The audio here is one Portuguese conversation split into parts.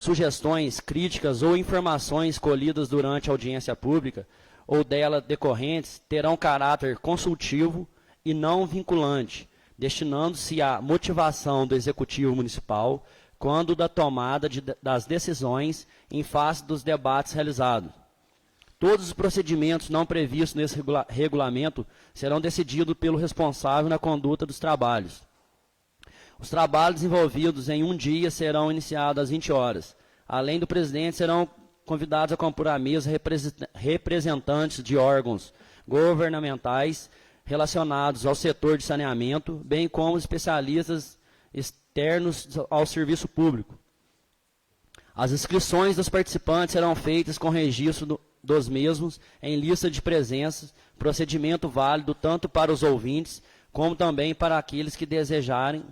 sugestões, críticas ou informações colhidas durante a audiência pública ou dela decorrentes terão caráter consultivo e não vinculante, destinando-se à motivação do Executivo Municipal quando da tomada das decisões em face dos debates realizados. Todos os procedimentos não previstos nesse regulamento serão decididos pelo responsável na conduta dos trabalhos. Os trabalhos envolvidos em um dia serão iniciados às 20 horas. Além do presidente, serão convidados a compor à mesa representantes de órgãos governamentais relacionados ao setor de saneamento, bem como especialistas externos ao serviço público. As inscrições dos participantes serão feitas com registro dos mesmos em lista de presenças, procedimento válido tanto para os ouvintes como também para aqueles que desejarem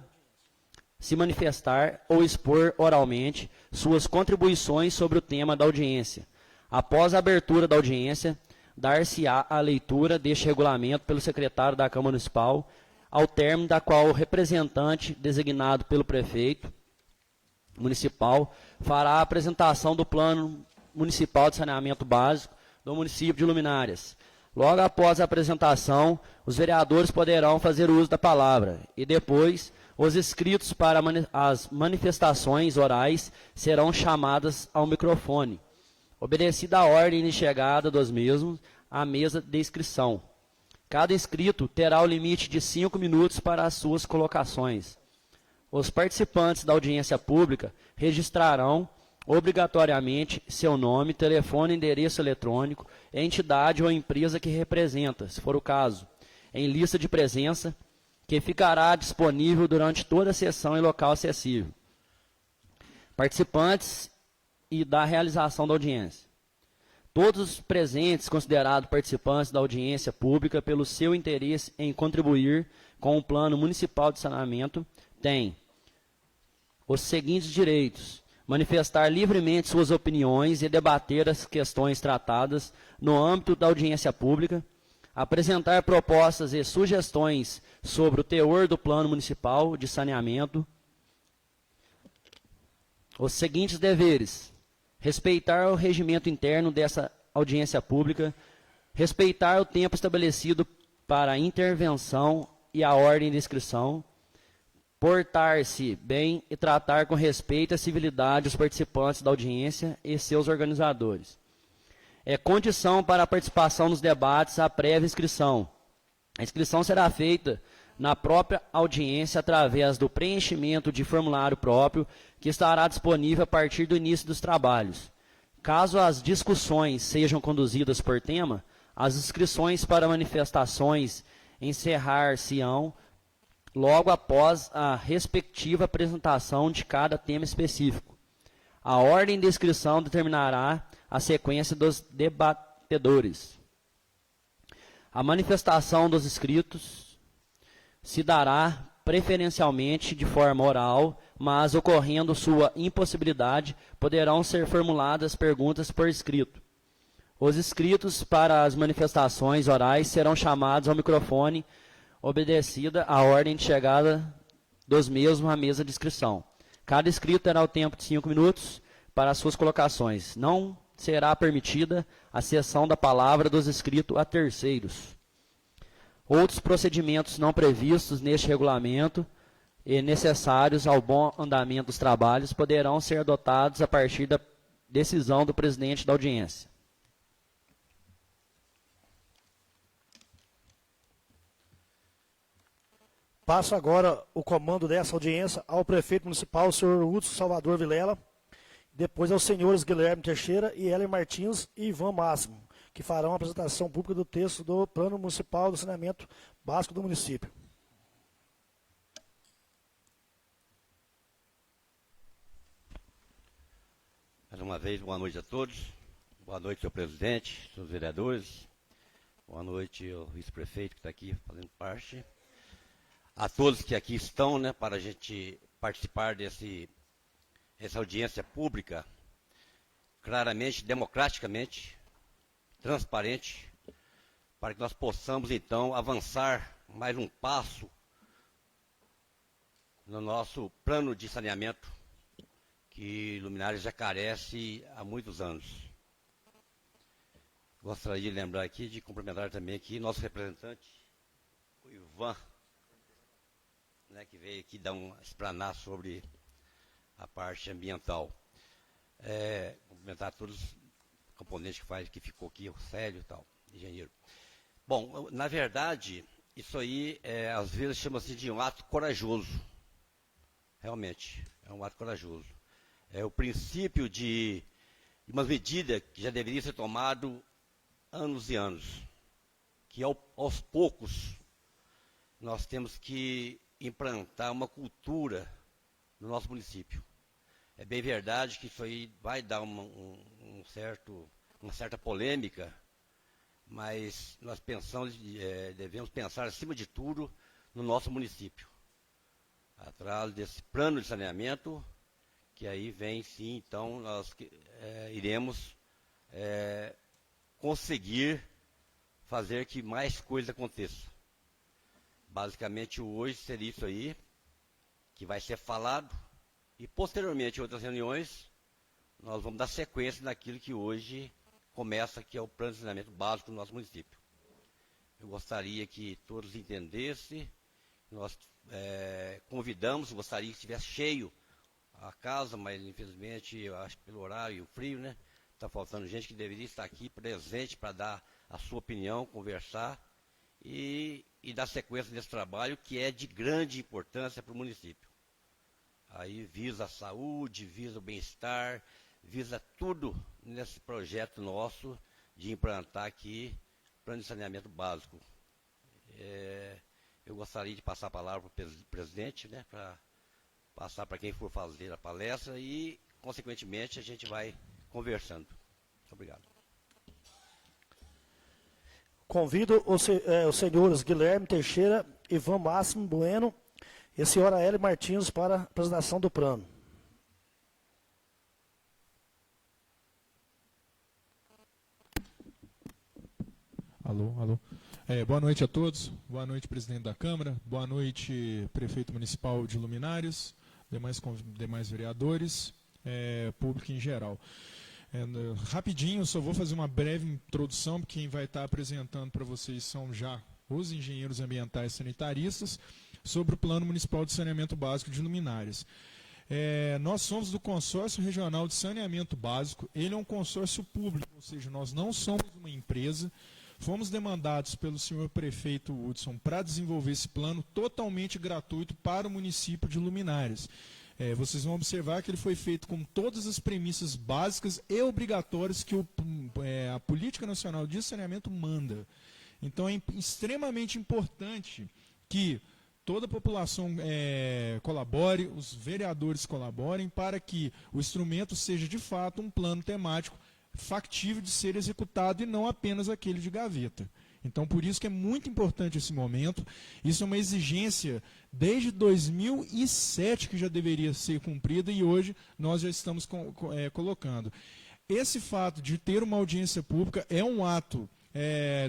se manifestar ou expor oralmente suas contribuições sobre o tema da audiência. Após a abertura da audiência, dar-se-á a leitura deste regulamento pelo secretário da Câmara Municipal, ao término da qual o representante designado pelo prefeito municipal fará a apresentação do Plano Municipal de Saneamento Básico do município de Luminárias. Logo após a apresentação, os vereadores poderão fazer uso da palavra e depois os inscritos para as manifestações orais serão chamados ao microfone, obedecida a ordem de chegada dos mesmos à mesa de inscrição. Cada inscrito terá o limite de 5 minutos para as suas colocações. Os participantes da audiência pública registrarão obrigatoriamente seu nome, telefone, endereço eletrônico, entidade ou empresa que representa, se for o caso, em lista de presença, que ficará disponível durante toda a sessão em local acessível. Participantes e da realização da audiência. Todos os presentes considerados participantes da audiência pública pelo seu interesse em contribuir com o Plano Municipal de Saneamento têm os seguintes direitos: manifestar livremente suas opiniões e debater as questões tratadas no âmbito da audiência pública, apresentar propostas e sugestões sobre o teor do Plano Municipal de Saneamento. Os seguintes deveres: respeitar o regimento interno dessa audiência pública, respeitar o tempo estabelecido para a intervenção e a ordem de inscrição, portar-se bem e tratar com respeito e civilidade os participantes da audiência e seus organizadores. É condição para a participação nos debates a prévia inscrição. A inscrição será feita na própria audiência através do preenchimento de formulário próprio que estará disponível a partir do início dos trabalhos. Caso as discussões sejam conduzidas por tema, as inscrições para manifestações encerrar-se-ão logo após a respectiva apresentação de cada tema específico. A ordem de inscrição determinará a sequência dos debatedores. A manifestação dos inscritos se dará preferencialmente de forma oral, mas ocorrendo sua impossibilidade, poderão ser formuladas perguntas por escrito. Os inscritos para as manifestações orais serão chamados ao microfone, obedecida a ordem de chegada dos mesmos à mesa de inscrição. Cada inscrito terá o tempo de 5 minutos para as suas colocações. Não será permitida a cessão da palavra dos inscritos a terceiros. Outros procedimentos não previstos neste regulamento e necessários ao bom andamento dos trabalhos poderão ser adotados a partir da decisão do presidente da audiência. Passo agora o comando dessa audiência ao prefeito municipal, o senhor Hudson Salvador Vilela, depois aos senhores Guilherme Teixeira e Helen Martins e Ivan Máximo, que farão a apresentação pública do texto do Plano Municipal do Saneamento Básico do município. Mais uma vez, boa noite a todos. Boa noite, senhor presidente, senhores vereadores. Boa noite ao vice-prefeito que está aqui fazendo parte. A todos que aqui estão, né, para a gente participar dessa audiência pública, claramente, democraticamente, transparente, para que nós possamos, então, avançar mais um passo no nosso plano de saneamento, que Luminárias já carece há muitos anos. Gostaria de lembrar aqui, de cumprimentar também aqui nosso representante, o Ivan, né, que veio aqui dar explanar sobre a parte ambiental. Cumprimentar todos os componentes que ficou aqui, o Célio e tal, engenheiro. Bom, na verdade, isso aí, às vezes, chama-se de um ato corajoso. Realmente, é um ato corajoso. É o princípio de uma medida que já deveria ser tomado anos e anos, que aos poucos nós temos que implantar uma cultura no nosso município. É bem verdade que isso aí vai dar uma certa polêmica, mas nós devemos pensar, acima de tudo, no nosso município. Atrás desse plano de saneamento, que aí vem sim, então nós iremos conseguir fazer que mais coisas aconteçam. Basicamente hoje seria isso aí, que vai ser falado, e posteriormente em outras reuniões, nós vamos dar sequência naquilo que hoje começa, que é o plano de saneamento básico do nosso município. Eu gostaria que todos entendessem, nós convidamos, gostaria que estivesse cheio a casa, mas infelizmente, eu acho que pelo horário e o frio, né? Está faltando gente que deveria estar aqui presente para dar a sua opinião, conversar e dar sequência nesse trabalho que é de grande importância para o município. Aí visa a saúde, visa o bem-estar, visa tudo nesse projeto nosso de implantar aqui plano de saneamento básico. Eu gostaria de passar a palavra para o presidente, né, para passar para quem for fazer a palestra e, consequentemente, a gente vai conversando. Muito obrigado. Convido os senhores Guilherme Teixeira, Ivan Máximo Bueno e a senhora Eli Martins para a apresentação do plano. Alô. Boa noite a todos. Boa noite, presidente da Câmara. Boa noite, prefeito municipal de Luminárias, demais vereadores, público em geral. Rapidinho, só vou fazer uma breve introdução, porque quem vai estar apresentando para vocês são já os engenheiros ambientais sanitaristas, sobre o Plano Municipal de Saneamento Básico de Luminárias. Nós somos do Consórcio Regional de Saneamento Básico. Ele é um consórcio público, ou seja, nós não somos uma empresa. Fomos demandados pelo senhor prefeito Hudson para desenvolver esse plano totalmente gratuito para o município de Luminárias. Vocês vão observar que ele foi feito com todas as premissas básicas e obrigatórias que a Política Nacional de Saneamento manda. Então é extremamente importante que toda a população colabore, os vereadores colaborem para que o instrumento seja de fato um plano temático factível de ser executado e não apenas aquele de gaveta. Então, por isso que é muito importante esse momento. Isso é uma exigência desde 2007 que já deveria ser cumprida e hoje nós já estamos colocando. Esse fato de ter uma audiência pública é um ato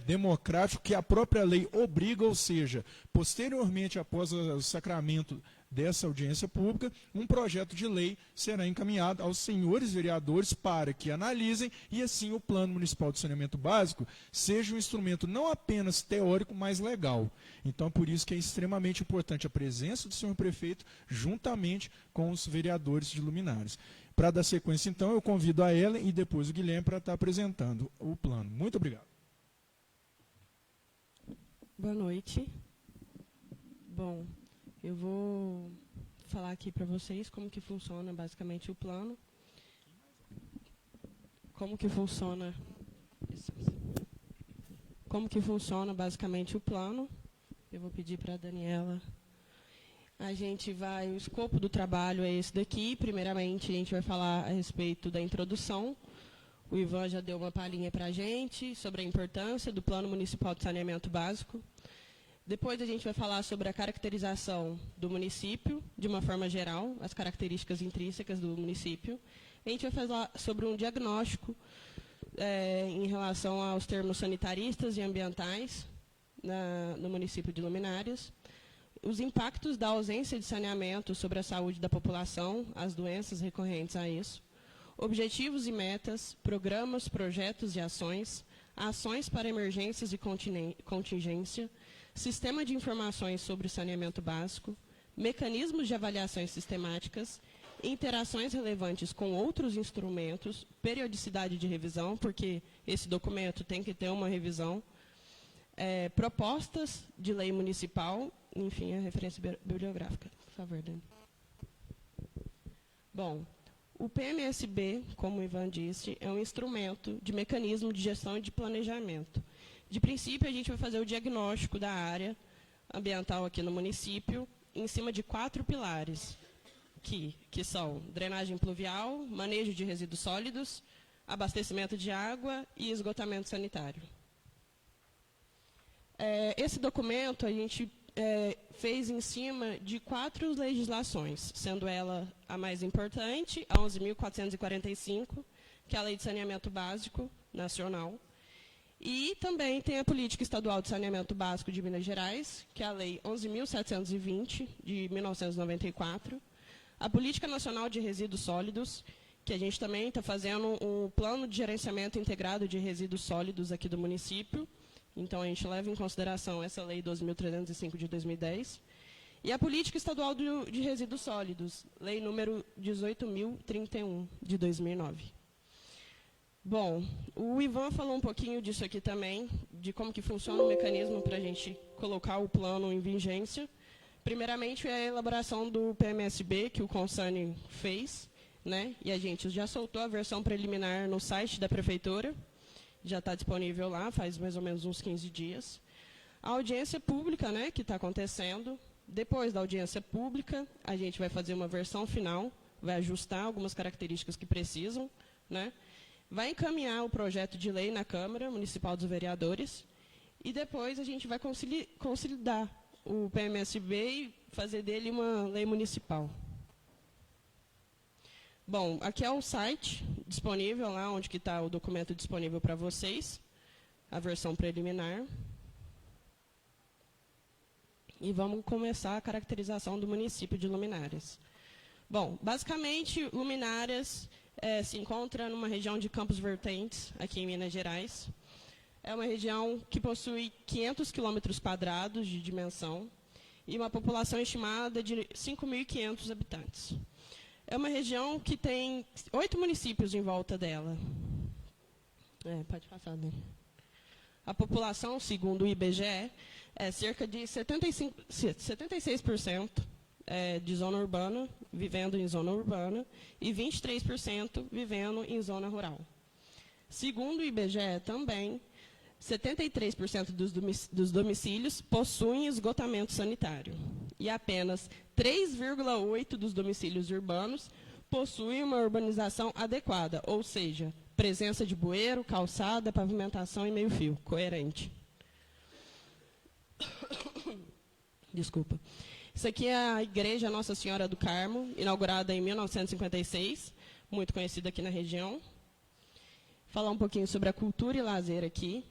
democrático que a própria lei obriga, ou seja, posteriormente, após o sacramento dessa audiência pública, um projeto de lei será encaminhado aos senhores vereadores para que analisem e assim o Plano Municipal de Saneamento Básico seja um instrumento não apenas teórico, mas legal. Então, por isso que é extremamente importante a presença do senhor prefeito juntamente com os vereadores de Luminárias. Para dar sequência, então, eu convido a Ellen e depois o Guilherme para estar apresentando o plano. Muito obrigado. Boa noite. Bom, eu vou falar aqui para vocês como que funciona basicamente o plano. Como que funciona basicamente o plano. Eu vou pedir para a Daniela. O escopo do trabalho é esse daqui. Primeiramente, a gente vai falar a respeito da introdução. O Ivan já deu uma palhinha para a gente sobre a importância do Plano Municipal de Saneamento Básico. Depois a gente vai falar sobre a caracterização do município, de uma forma geral, as características intrínsecas do município. A gente vai falar sobre um diagnóstico em relação aos termos sanitaristas e ambientais no município de Luminárias. os impactos da ausência de saneamento sobre a saúde da população, as doenças recorrentes a isso, objetivos e metas, programas, projetos e ações, ações para emergências e contingência, sistema de informações sobre saneamento básico, mecanismos de avaliações sistemáticas, interações relevantes com outros instrumentos, periodicidade de revisão, porque esse documento tem que ter uma revisão, propostas de lei municipal, enfim, a referência bibliográfica. Por favor, Dani. Bom, o PMSB, como o Ivan disse, é um instrumento de mecanismo de gestão e de planejamento. De princípio, a gente vai fazer o diagnóstico da área ambiental aqui no município, em cima de 4 pilares, que são drenagem pluvial, manejo de resíduos sólidos, abastecimento de água e esgotamento sanitário. Esse documento a gente fez em cima de 4 legislações, sendo ela a mais importante, a 11.445, que é a Lei de Saneamento Básico Nacional, e também tem a Política Estadual de Saneamento Básico de Minas Gerais, que é a Lei 11.720, de 1994, a Política Nacional de Resíduos Sólidos, que a gente também está fazendo um plano de gerenciamento integrado de resíduos sólidos aqui do município. Então, a gente leva em consideração essa Lei 12.305 de 2010. E a Política Estadual de Resíduos Sólidos, Lei número 18.031 de 2009. Bom, o Ivan falou um pouquinho disso aqui também, de como que funciona o mecanismo para a gente colocar o plano em vigência. Primeiramente, é a elaboração do PMSB, que o Consane fez, né? E a gente já soltou a versão preliminar no site da Prefeitura, já está disponível lá, faz mais ou menos uns 15 dias. A audiência pública, né, que está acontecendo. Depois da audiência pública, a gente vai fazer uma versão final, vai ajustar algumas características que precisam, né? Vai encaminhar o projeto de lei na Câmara Municipal dos Vereadores e depois a gente vai consolidar o PMSB e fazer dele uma lei municipal. Bom, aqui é o site disponível, lá onde está o documento disponível para vocês, a versão preliminar. E vamos começar a caracterização do município de Luminárias. Bom, basicamente, Luminárias se encontra numa região de Campos Vertentes, aqui em Minas Gerais. É uma região que possui 500 km² de dimensão e uma população estimada de 5.500 habitantes. É uma região que tem 8 municípios em volta dela. Pode passar, né? A população, segundo o IBGE, é cerca de 76% de zona urbana, vivendo em zona urbana, e 23% vivendo em zona rural. Segundo o IBGE também, 73% dos domicílios possuem esgotamento sanitário e apenas 3,8% dos domicílios urbanos possuem uma urbanização adequada, ou seja, presença de bueiro, calçada, pavimentação e meio-fio, coerente. Desculpa. Isso aqui é a Igreja Nossa Senhora do Carmo, inaugurada em 1956, muito conhecida aqui na região. Falar um pouquinho sobre a cultura e lazer aqui.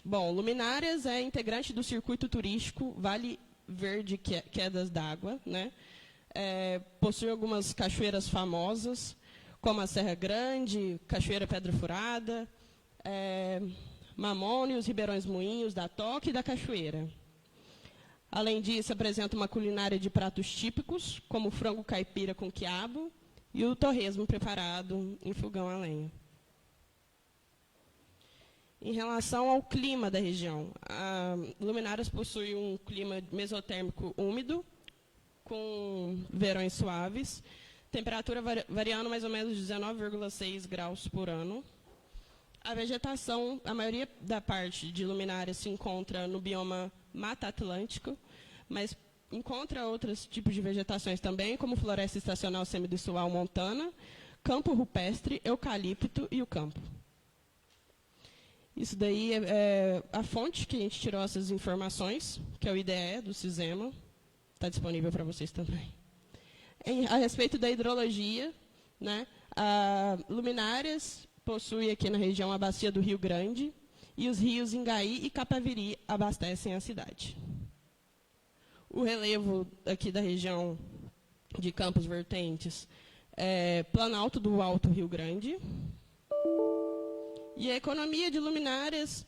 Bom, Luminárias é integrante do circuito turístico Vale Verde Quedas d'Água, né? Possui algumas cachoeiras famosas, como a Serra Grande, Cachoeira Pedra Furada, Mamone, os Ribeirões Moinhos, da Toca e da Cachoeira. Além disso, apresenta uma culinária de pratos típicos, como o frango caipira com quiabo e o torresmo preparado em fogão a lenha. Em relação ao clima da região, a Luminárias possui um clima mesotérmico úmido, com verões suaves, temperatura variando mais ou menos 19,6 graus por ano. A vegetação, a maioria da parte de Luminárias se encontra no bioma Mata Atlântico, mas encontra outros tipos de vegetações também, como floresta estacional semidestrual montana, campo rupestre, eucalipto e o campo. Isso daí é a fonte que a gente tirou essas informações, que é o IDE do CISEMA, está disponível para vocês também. A respeito da hidrologia, né, a Luminárias possui aqui na região a bacia do Rio Grande, e os rios Ingaí e Capaviri abastecem a cidade. O relevo aqui da região de Campos Vertentes é Planalto do Alto Rio Grande. E a economia de Luminárias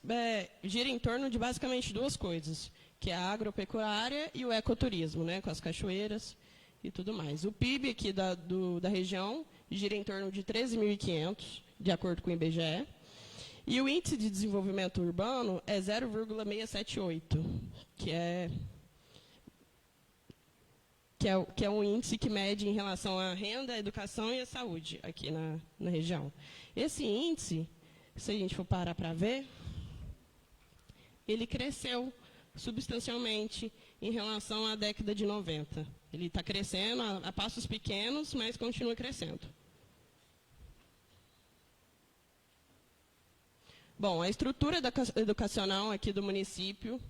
gira em torno de basicamente duas coisas, que é a agropecuária e o ecoturismo, né, com as cachoeiras e tudo mais. O PIB aqui da região gira em torno de 13.500, de acordo com o IBGE. E o índice de desenvolvimento urbano é 0,678, que é um índice que mede em relação à renda, à educação e à saúde aqui na região. Esse índice, se a gente for parar para ver, ele cresceu substancialmente em relação à década de 90. Ele está crescendo a passos pequenos, mas continua crescendo. Bom, a estrutura educacional aqui do município,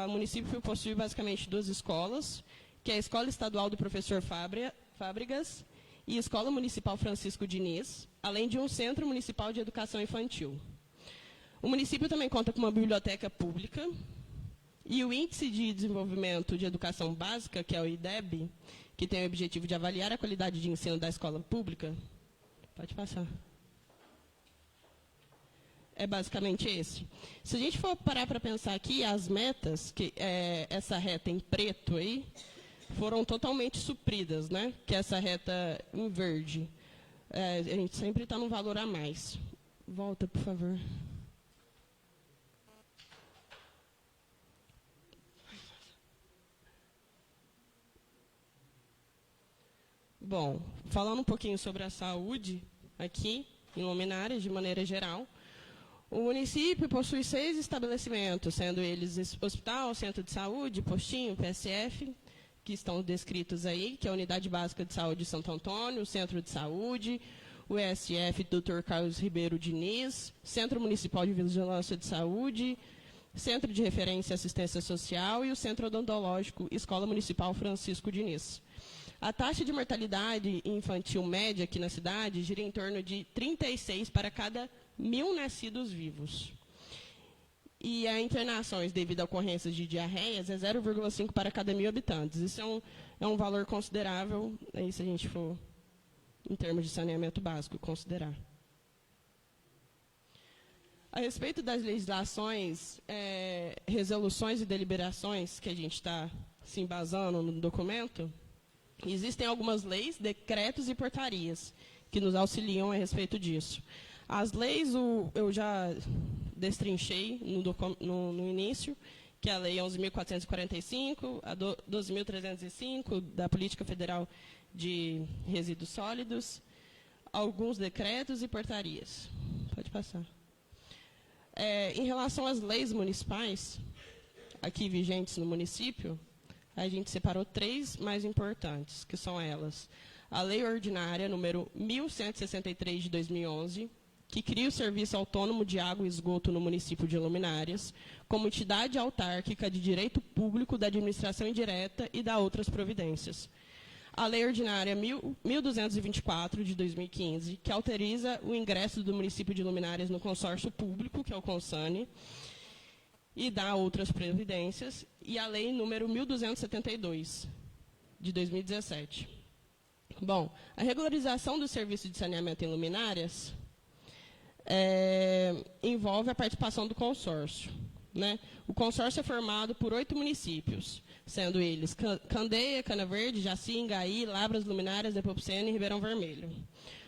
o município possui basicamente duas escolas, que é a Escola Estadual do Professor Fábregas e a Escola Municipal Francisco Diniz, além de um Centro Municipal de Educação Infantil. O município também conta com uma biblioteca pública e o Índice de Desenvolvimento de Educação Básica, que é o IDEB, que tem o objetivo de avaliar a qualidade de ensino da escola pública. Pode passar. É basicamente esse. Se a gente for parar para pensar aqui, as metas, que essa reta em preto aí, foram totalmente supridas, né? Que é essa reta em verde. A gente sempre está num valor a mais. Volta, por favor. Bom, falando um pouquinho sobre a saúde aqui, em Luminárias, de maneira geral, o município possui 6 estabelecimentos, sendo eles hospital, centro de saúde, postinho, PSF, que estão descritos aí, que é a Unidade Básica de Saúde de Santo Antônio, o Centro de Saúde, o ESF Dr. Carlos Ribeiro Diniz, Centro Municipal de Vigilância de Saúde, Centro de Referência e Assistência Social e o Centro Odontológico Escola Municipal Francisco Diniz. A taxa de mortalidade infantil média aqui na cidade gira em torno de 36 para cada 1.000 nascidos vivos. E as internações devido a ocorrências de diarreias é 0,5 para cada 1.000 habitantes. Isso é um valor considerável, aí, se a gente for, em termos de saneamento básico, considerar. A respeito das legislações, resoluções e deliberações que a gente está se embasando no documento, existem algumas leis, decretos e portarias que nos auxiliam a respeito disso. As leis eu já destrinchei no início, que é a Lei 11.445, a 12.305, da Política Federal de Resíduos Sólidos, alguns decretos e portarias. Pode passar. Em relação às leis municipais, aqui vigentes no município, a gente separou 3 mais importantes, que são elas. A Lei Ordinária, número 1163, de 2011, que cria o Serviço Autônomo de Água e Esgoto no município de Luminárias, como entidade autárquica de direito público da administração indireta e da outras providências. A Lei Ordinária 1224, de 2015, que autoriza o ingresso do município de Luminárias no consórcio público, que é o Consane, e dá outras providências, e a Lei número 1272, de 2017. Bom, a regularização do serviço de saneamento em Luminárias envolve a participação do consórcio, né? O consórcio é formado por 8 municípios, sendo eles Candeia, Cana Verde, Jaci, Ingaí, Lavras, Luminárias, Nepomuceno e Ribeirão Vermelho.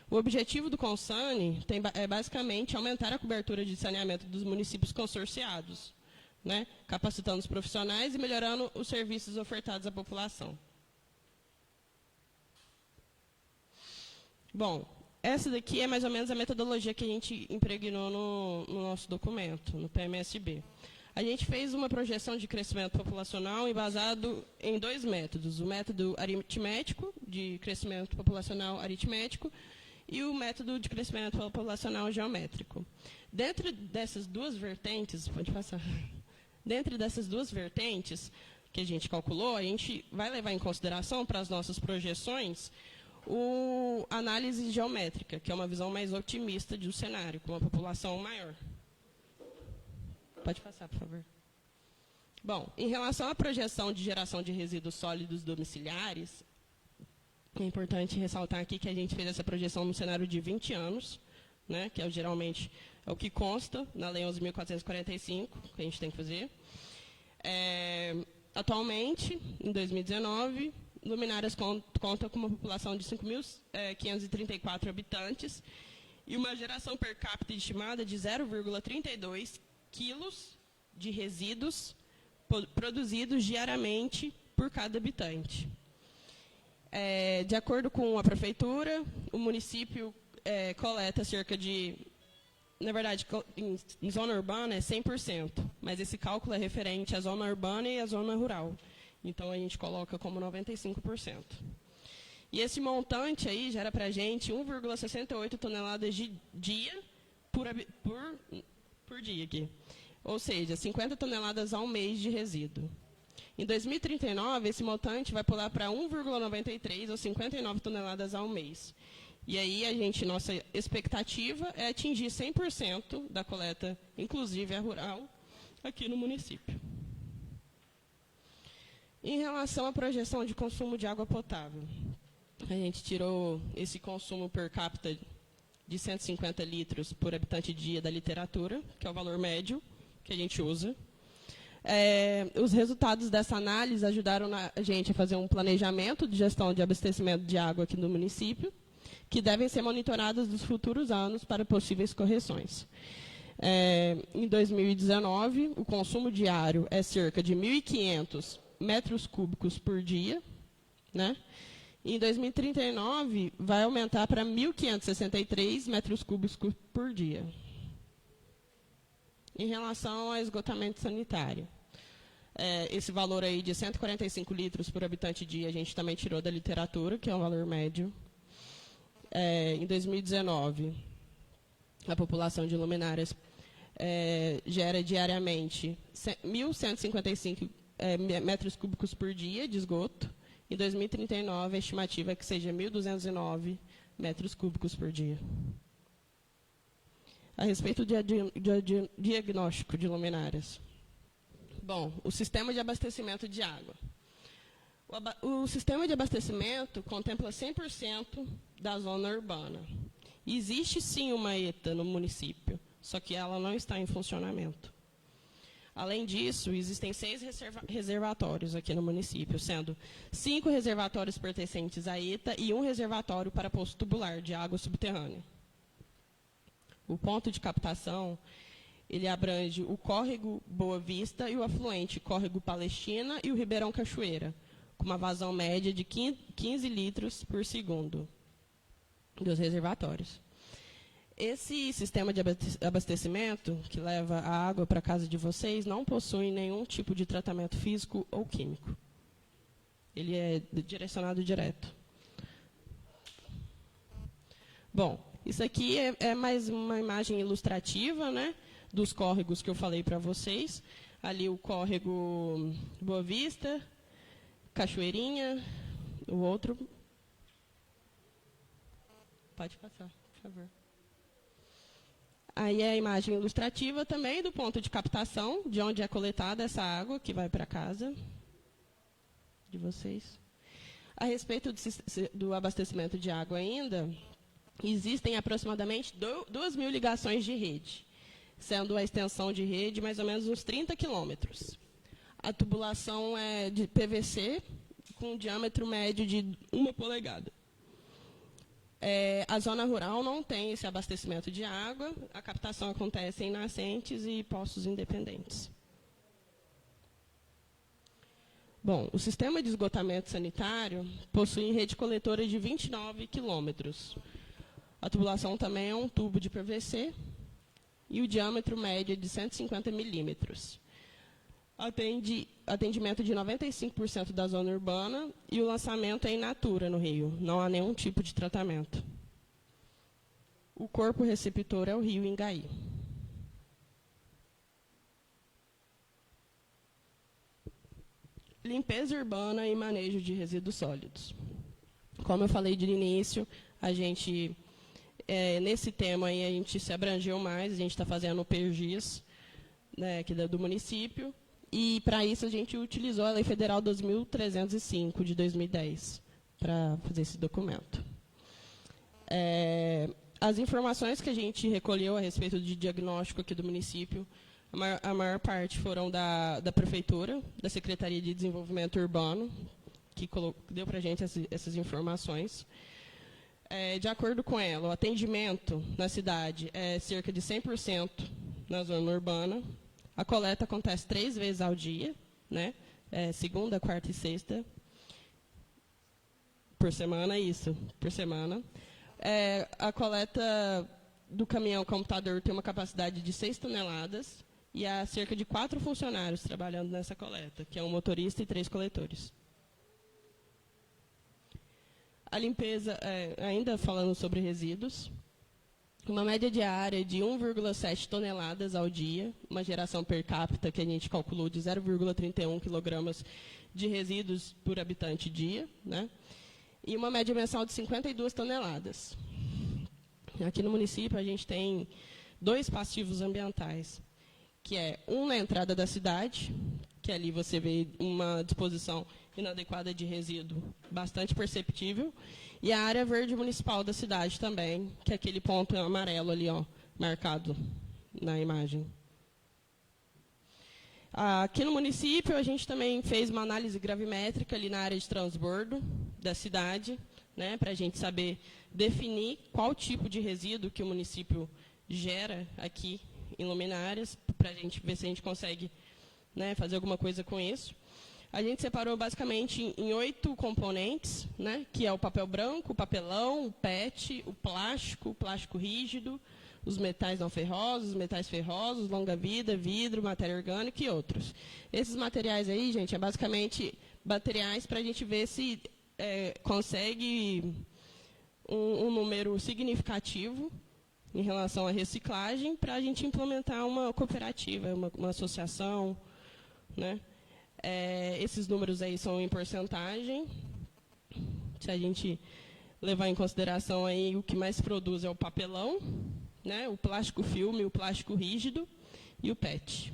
O objetivo do Consane é basicamente aumentar a cobertura de saneamento dos municípios consorciados, né? Capacitando os profissionais e melhorando os serviços ofertados à população. Bom, essa daqui é mais ou menos a metodologia que a gente impregnou no nosso documento, no PMSB. A gente fez uma projeção de crescimento populacional embasado em 2 métodos, o método aritmético, de crescimento populacional aritmético, e o método de crescimento populacional geométrico. Dentro dessas 2 vertentes, pode passar. Dentro dessas 2 vertentes que a gente calculou, a gente vai levar em consideração para as nossas projeções a análise geométrica, que é uma visão mais otimista do cenário, com uma população maior. Pode passar, por favor. Bom, em relação à projeção de geração de resíduos sólidos domiciliares, é importante ressaltar aqui que a gente fez essa projeção no cenário de 20 anos, né, que geralmente é o que consta na Lei 11.445, que a gente tem que fazer. Atualmente, em 2019, Luminárias conta com uma população de 5.534 habitantes e uma geração per capita estimada de 0,32 quilos de resíduos produzidos diariamente por cada habitante. De acordo com a Prefeitura, o município coleta cerca de... Na verdade, em zona urbana é 100%, mas esse cálculo é referente à zona urbana e à zona rural. Então, a gente coloca como 95%. E esse montante aí gera para a gente 1,68 toneladas de dia por dia aqui. Ou seja, 50 toneladas ao mês de resíduo. Em 2039, esse montante vai pular para 1,93 ou 59 toneladas ao mês. E aí, nossa expectativa é atingir 100% da coleta, inclusive a rural, aqui no município. Em relação à projeção de consumo de água potável, a gente tirou esse consumo per capita de 150 litros por habitante dia da literatura, que é o valor médio que a gente usa. Os resultados dessa análise ajudaram a gente a fazer um planejamento de gestão de abastecimento de água aqui no município, que devem ser monitoradas nos futuros anos para possíveis correções. Em 2019, o consumo diário é cerca de 1.500 metros cúbicos por dia, né? Em 2039, vai aumentar para 1.563 metros cúbicos por dia. Em relação ao esgotamento sanitário, esse valor aí de 145 litros por habitante dia, a gente também tirou da literatura, que é um valor médio. Em 2019, a população de Luminárias gera diariamente 1.155 metros cúbicos por dia de esgoto. Em 2039, a estimativa é que seja 1.209 metros cúbicos por dia. A respeito do diagnóstico de luminárias. Bom, o sistema de abastecimento de água. O sistema de abastecimento contempla 100% da zona urbana. Existe, sim, uma ETA no município, só que ela não está em funcionamento. Além disso, existem 6 reservatórios aqui no município, sendo 5 reservatórios pertencentes à ETA e 1 reservatório para poço tubular de água subterrânea. O ponto de captação, ele abrange o córrego Boa Vista e o afluente córrego Palestina e o Ribeirão Cachoeira, com uma vazão média de 15 litros por segundo dos reservatórios. Esse sistema de abastecimento, que leva a água para a casa de vocês, não possui nenhum tipo de tratamento físico ou químico. Ele é direcionado direto. Bom, isso aqui é mais uma imagem ilustrativa, né, dos córregos que eu falei para vocês. Ali o córrego Boa Vista, Cachoeirinha, o outro. Pode passar, por favor. Aí é a imagem ilustrativa também do ponto de captação, de onde é coletada essa água que vai para casa de vocês. A respeito do abastecimento de água ainda, existem aproximadamente 2.000 ligações de rede, sendo a extensão de rede mais ou menos uns 30 quilômetros. A tubulação é de PVC, com um diâmetro médio de 1 polegada. A zona rural não tem esse abastecimento de água, a captação acontece em nascentes e poços independentes. Bom, o sistema de esgotamento sanitário possui rede coletora de 29 quilômetros. A tubulação também é um tubo de PVC e o diâmetro médio é de 150 milímetros. Atendimento de 95% da zona urbana e o lançamento é in natura no rio. Não há nenhum tipo de tratamento. O corpo receptor é o rio Ingaí. Limpeza urbana e manejo de resíduos sólidos. Como eu falei de início, a gente, nesse tema aí, a gente se abrangeu mais, a gente está fazendo o PERGIS, né, aqui do município. E, para isso, a gente utilizou a Lei Federal 2.305, de 2010, para fazer esse documento. As informações que a gente recolheu a respeito de diagnóstico aqui do município, a maior parte foram da Prefeitura, da Secretaria de Desenvolvimento Urbano, que deu para a gente essas informações. De acordo com ela, o atendimento na cidade é cerca de 100% na zona urbana. A coleta acontece 3 vezes ao dia, né? Segunda, quarta e sexta. Por semana, isso, por semana. A coleta do caminhão computador tem uma capacidade de 6 toneladas e há cerca de 4 funcionários trabalhando nessa coleta, que é um motorista e 3 coletores. A limpeza, ainda falando sobre resíduos, uma média diária de 1,7 toneladas ao dia, uma geração per capita que a gente calculou de 0,31 quilogramas de resíduos por habitante dia, né? E uma média mensal de 52 toneladas. Aqui no município, a gente tem 2 passivos ambientais, que é um na entrada da cidade, que ali você vê uma disposição inadequada de resíduo bastante perceptível, e a área verde municipal da cidade também, que é aquele ponto amarelo ali, ó, marcado na imagem. Aqui no município, a gente também fez uma análise gravimétrica ali na área de transbordo da cidade, né, para a gente saber definir qual tipo de resíduo que o município gera aqui em luminárias, para a gente ver se a gente consegue, né, fazer alguma coisa com isso. A gente separou basicamente em 8 componentes, né, que é o papel branco, o papelão, o PET, o plástico rígido, os metais não ferrosos, os metais ferrosos, longa-vida, vidro, matéria orgânica e outros. Esses materiais aí, gente, é basicamente materiais para a gente ver se consegue um número significativo em relação à reciclagem para a gente implementar uma cooperativa, uma associação, né? Esses números aí são em porcentagem. Se a gente levar em consideração aí, o que mais produz é o papelão, né, o plástico filme, o plástico rígido e o PET.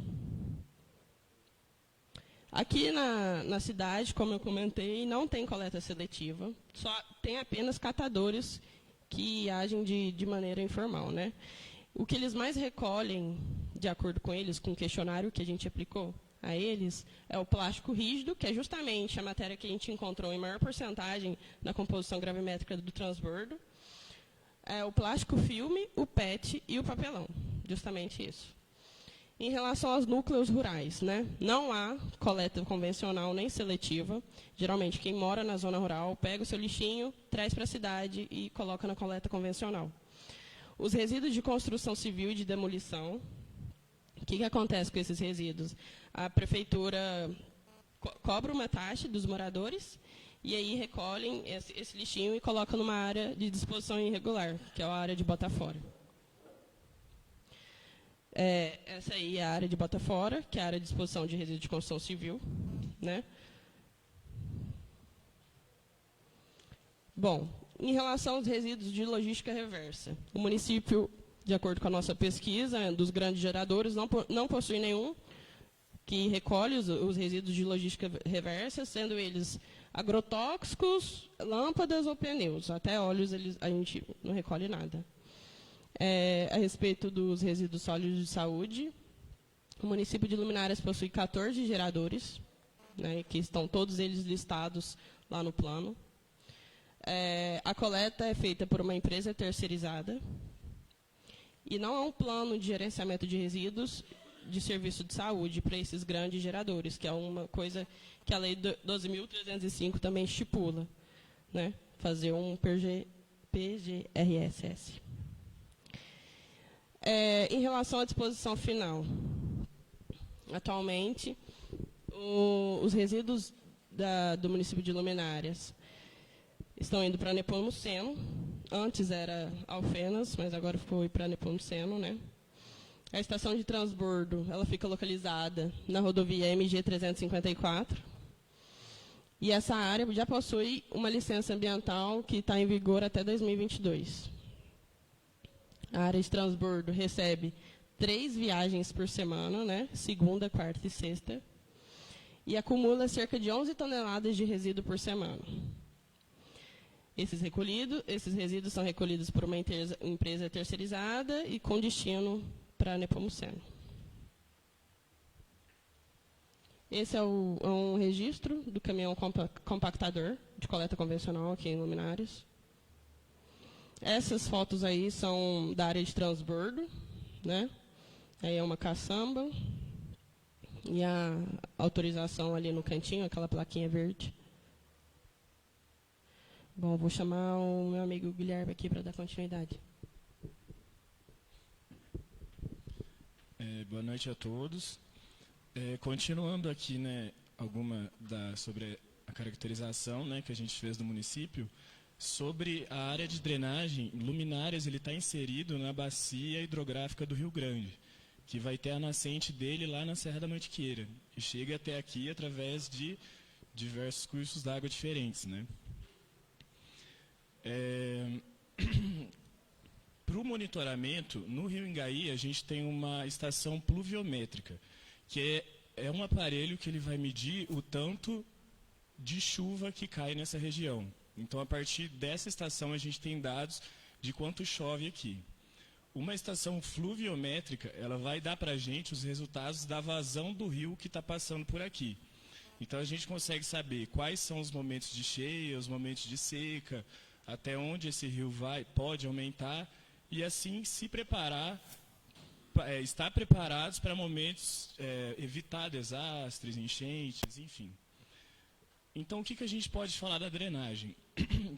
Aqui na cidade, como eu comentei, não tem coleta seletiva, só tem apenas catadores que agem de maneira informal, né? O que eles mais recolhem, de acordo com eles, com o questionário que a gente aplicou a eles, é o plástico rígido, que é justamente a matéria que a gente encontrou em maior porcentagem na composição gravimétrica do transbordo, o plástico filme, o PET e o papelão, justamente isso. Em relação aos núcleos rurais, né, não há coleta convencional nem seletiva. Geralmente, quem mora na zona rural pega o seu lixinho, traz para a cidade e coloca na coleta convencional. Os resíduos de construção civil e de demolição, o que acontece com esses resíduos? A prefeitura cobra uma taxa dos moradores e aí recolhem esse lixinho e colocam numa área de disposição irregular, que é a área de bota fora. Essa aí é a área de bota fora, que é a área de disposição de resíduos de construção civil, né? Bom, em relação aos resíduos de logística reversa, o município, de acordo com a nossa pesquisa, dos grandes geradores, não possui nenhum que recolhe os resíduos de logística reversa, sendo eles agrotóxicos, lâmpadas ou pneus. Até óleos a gente não recolhe nada. A respeito dos resíduos sólidos de saúde, o município de Luminárias possui 14 geradores, né, que estão todos eles listados lá no plano. A coleta é feita por uma empresa terceirizada e não há um plano de gerenciamento de resíduos de serviço de saúde para esses grandes geradores, que é uma coisa que a Lei 12.305 também estipula, né, fazer um PGRSS. Em relação à disposição final, atualmente, os resíduos do município de Luminárias estão indo para Nepomuceno. Antes era Alfenas, mas agora foi para Nepomuceno, né? A estação de transbordo, ela fica localizada na rodovia MG 354. E essa área já possui uma licença ambiental que está em vigor até 2022. A área de transbordo recebe 3 viagens por semana, né? Segunda, quarta e sexta. e acumula cerca de 11 toneladas de resíduo por semana. Esses resíduos são recolhidos por uma empresa terceirizada e com destino para a Nepomuceno. Esse é um registro do caminhão compactador de coleta convencional aqui em Luminárias. Essas fotos aí são da área de transbordo, né? Aí é uma caçamba e a autorização ali no cantinho, aquela plaquinha verde. Bom, vou chamar o meu amigo Guilherme aqui para dar continuidade. Boa noite a todos. Continuando aqui, né, sobre a caracterização, né, que a gente fez do município, sobre a área de drenagem, Luminárias ele está inserido na bacia hidrográfica do Rio Grande, que vai ter a nascente dele lá na Serra da Mantiqueira, e chega até aqui através de diversos cursos d'água diferentes, né? Para o monitoramento, no Rio Ingaí, a gente tem uma estação pluviométrica, que é um aparelho que ele vai medir o tanto de chuva que cai nessa região. Então, a partir dessa estação, a gente tem dados de quanto chove aqui. Uma estação fluviométrica, ela vai dar para a gente os resultados da vazão do rio que está passando por aqui. Então, a gente consegue saber quais são os momentos de cheia, os momentos de seca, até onde esse rio pode aumentar, e assim se preparar, estar preparados para momentos, evitar desastres, enchentes, enfim. Então, o que a gente pode falar da drenagem?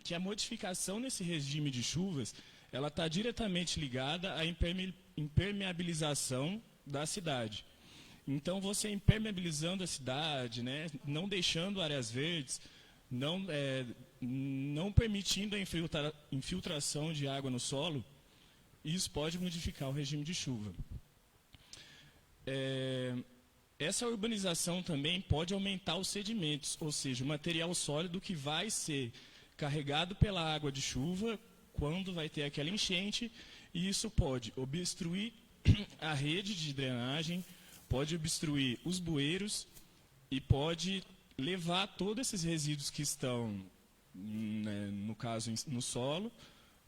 Que a modificação nesse regime de chuvas, ela está diretamente ligada à impermeabilização da cidade. Então, você impermeabilizando a cidade, né, não deixando áreas verdes, não permitindo a infiltração de água no solo, isso pode modificar o regime de chuva. Essa urbanização também pode aumentar os sedimentos, ou seja, o material sólido que vai ser carregado pela água de chuva quando vai ter aquela enchente, e isso pode obstruir a rede de drenagem, pode obstruir os bueiros e pode levar todos esses resíduos que estão, né, no caso, no solo,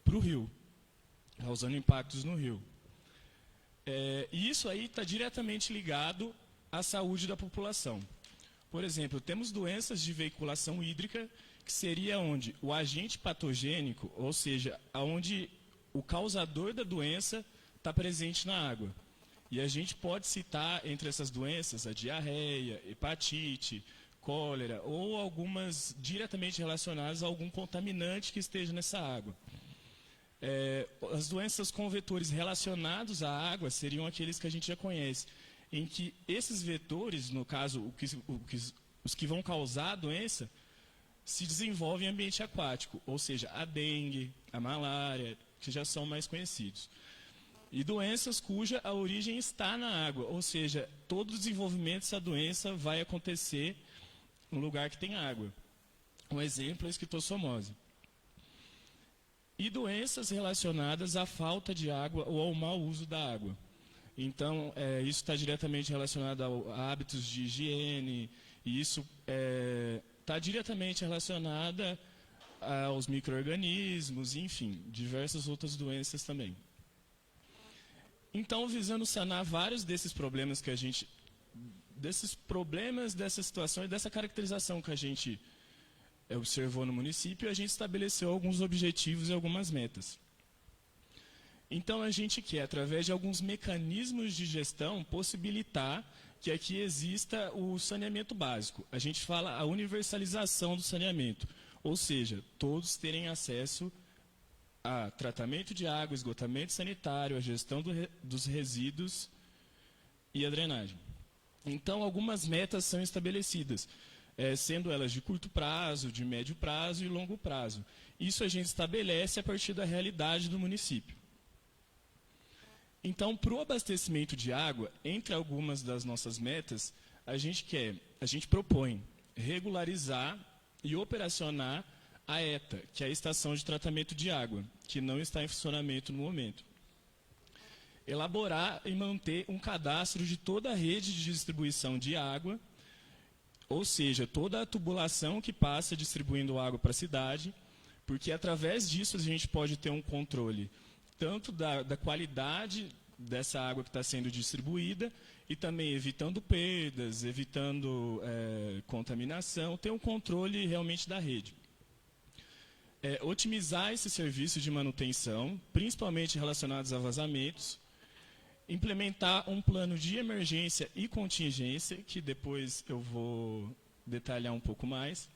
para o rio, causando impactos no rio. E isso aí está diretamente ligado à saúde da população. Por exemplo, temos doenças de veiculação hídrica, que seria onde o agente patogênico, ou seja, onde o causador da doença está presente na água. E a gente pode citar entre essas doenças a diarreia, hepatite, cólera ou algumas diretamente relacionadas a algum contaminante que esteja nessa água. As doenças com vetores relacionados à água seriam aqueles que a gente já conhece, em que esses vetores, no caso, os que vão causar a doença, se desenvolvem em ambiente aquático, ou seja, a dengue, a malária, que já são mais conhecidos. E doenças cuja a origem está na água, ou seja, todo o desenvolvimento dessa doença vai acontecer no lugar que tem água. Um exemplo é a esquistossomose. E doenças relacionadas à falta de água ou ao mau uso da água. Então, isso está diretamente relacionado a hábitos de higiene, e isso está diretamente relacionado aos micro-organismos, enfim, diversas outras doenças também. Então, visando sanar vários desses problemas dessas situações, dessa caracterização que a gente observou no município, a gente estabeleceu alguns objetivos e algumas metas. Então, a gente quer, através de alguns mecanismos de gestão, possibilitar que aqui exista o saneamento básico. A gente fala a universalização do saneamento, ou seja, todos terem acesso a tratamento de água, esgotamento sanitário, a gestão dos resíduos e a drenagem. Então, algumas metas são estabelecidas, sendo elas de curto prazo, de médio prazo e longo prazo. Isso a gente estabelece a partir da realidade do município. Então, para o abastecimento de água, entre algumas das nossas metas, a gente propõe regularizar e operacionar a ETA, que é a Estação de Tratamento de Água, que não está em funcionamento no momento. Elaborar e manter um cadastro de toda a rede de distribuição de água, ou seja, toda a tubulação que passa distribuindo água para a cidade, porque através disso a gente pode ter um controle tanto da qualidade dessa água que está sendo distribuída e também evitando perdas, evitando contaminação, ter um controle realmente da rede. Otimizar esse serviço de manutenção, principalmente relacionados a vazamentos, implementar um plano de emergência e contingência, que depois eu vou detalhar um pouco mais,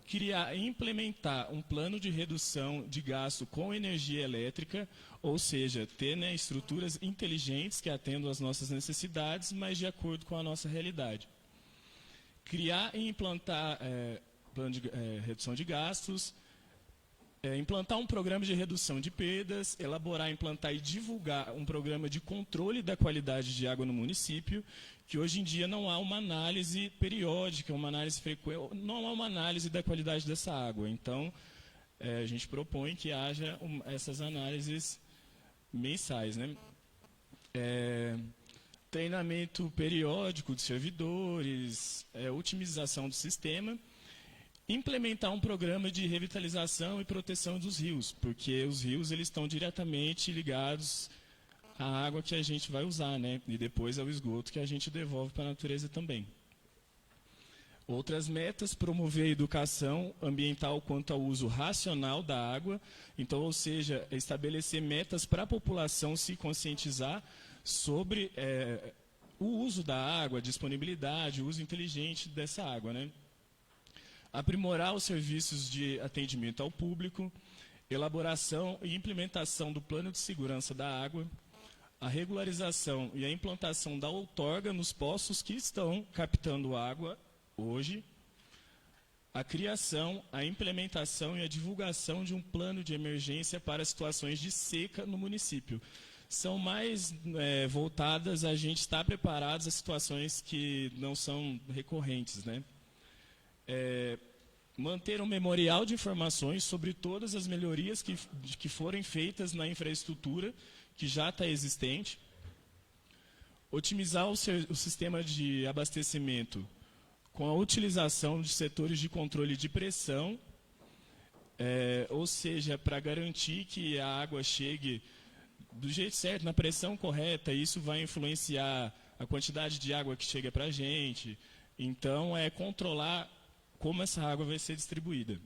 criar e implementar um plano de redução de gasto com energia elétrica, ou seja, ter estruturas inteligentes que atendam às nossas necessidades, mas de acordo com a nossa realidade. Criar e implantar plano de redução de gastos, implantar um programa de redução de perdas, elaborar, implantar e divulgar um programa de controle da qualidade de água no município, que hoje em dia não há uma análise periódica, uma análise frequente, não há uma análise da qualidade dessa água. Então, a gente propõe que haja essas análises mensais, né? Treinamento periódico de servidores, otimização do sistema, implementar um programa de revitalização e proteção dos rios, porque os rios eles estão diretamente ligados à água que a gente vai usar, né? E depois ao esgoto que a gente devolve para a natureza também. Outras metas, promover a educação ambiental quanto ao uso racional da água, então, ou seja, estabelecer metas para a população se conscientizar sobre o uso da água, a disponibilidade, o uso inteligente dessa água, né? Aprimorar os serviços de atendimento ao público, elaboração e implementação do plano de segurança da água, a regularização e a implantação da outorga nos poços que estão captando água hoje, a criação, a implementação e a divulgação de um plano de emergência para situações de seca no município. São mais voltadas a gente estar preparados a situações que não são recorrentes, né? Manter um memorial de informações sobre todas as melhorias que forem feitas na infraestrutura que já está existente, otimizar o sistema de abastecimento com a utilização de setores de controle de pressão, ou seja, para garantir que a água chegue do jeito certo, na pressão correta, isso vai influenciar a quantidade de água que chega para a gente. Então, controlar como essa água vai ser distribuída.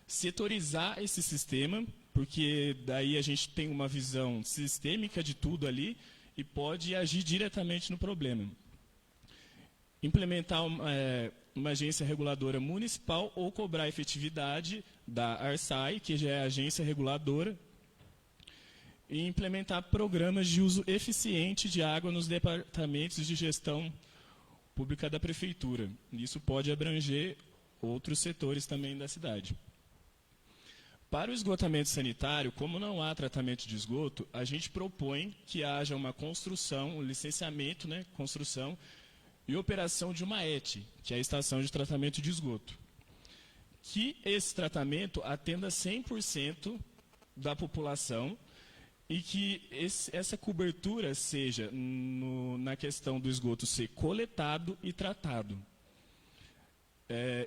Setorizar esse sistema, porque daí a gente tem uma visão sistêmica de tudo ali e pode agir diretamente no problema. Implementar uma agência reguladora municipal ou cobrar a efetividade da ARSAI, que já é a agência reguladora, e implementar programas de uso eficiente de água nos departamentos de gestão pública da prefeitura. Isso pode abranger outros setores também da cidade. Para o esgotamento sanitário, como não há tratamento de esgoto, a gente propõe que haja uma construção, um licenciamento, né, construção e operação de uma ET, que é a Estação de Tratamento de Esgoto. Que esse tratamento atenda 100% da população e que essa cobertura seja na questão do esgoto ser coletado e tratado.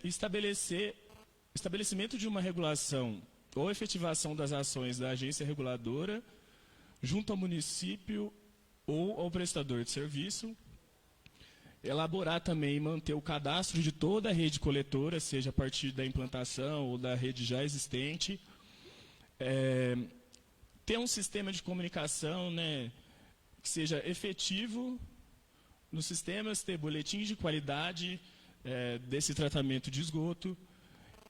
Estabelecimento de uma regulação ou efetivação das ações da agência reguladora junto ao município ou ao prestador de serviço. Elaborar também e manter o cadastro de toda a rede coletora, seja a partir da implantação ou da rede já existente. Ter um sistema de comunicação, né, que seja efetivo nos sistemas, ter boletins de qualidade desse tratamento de esgoto,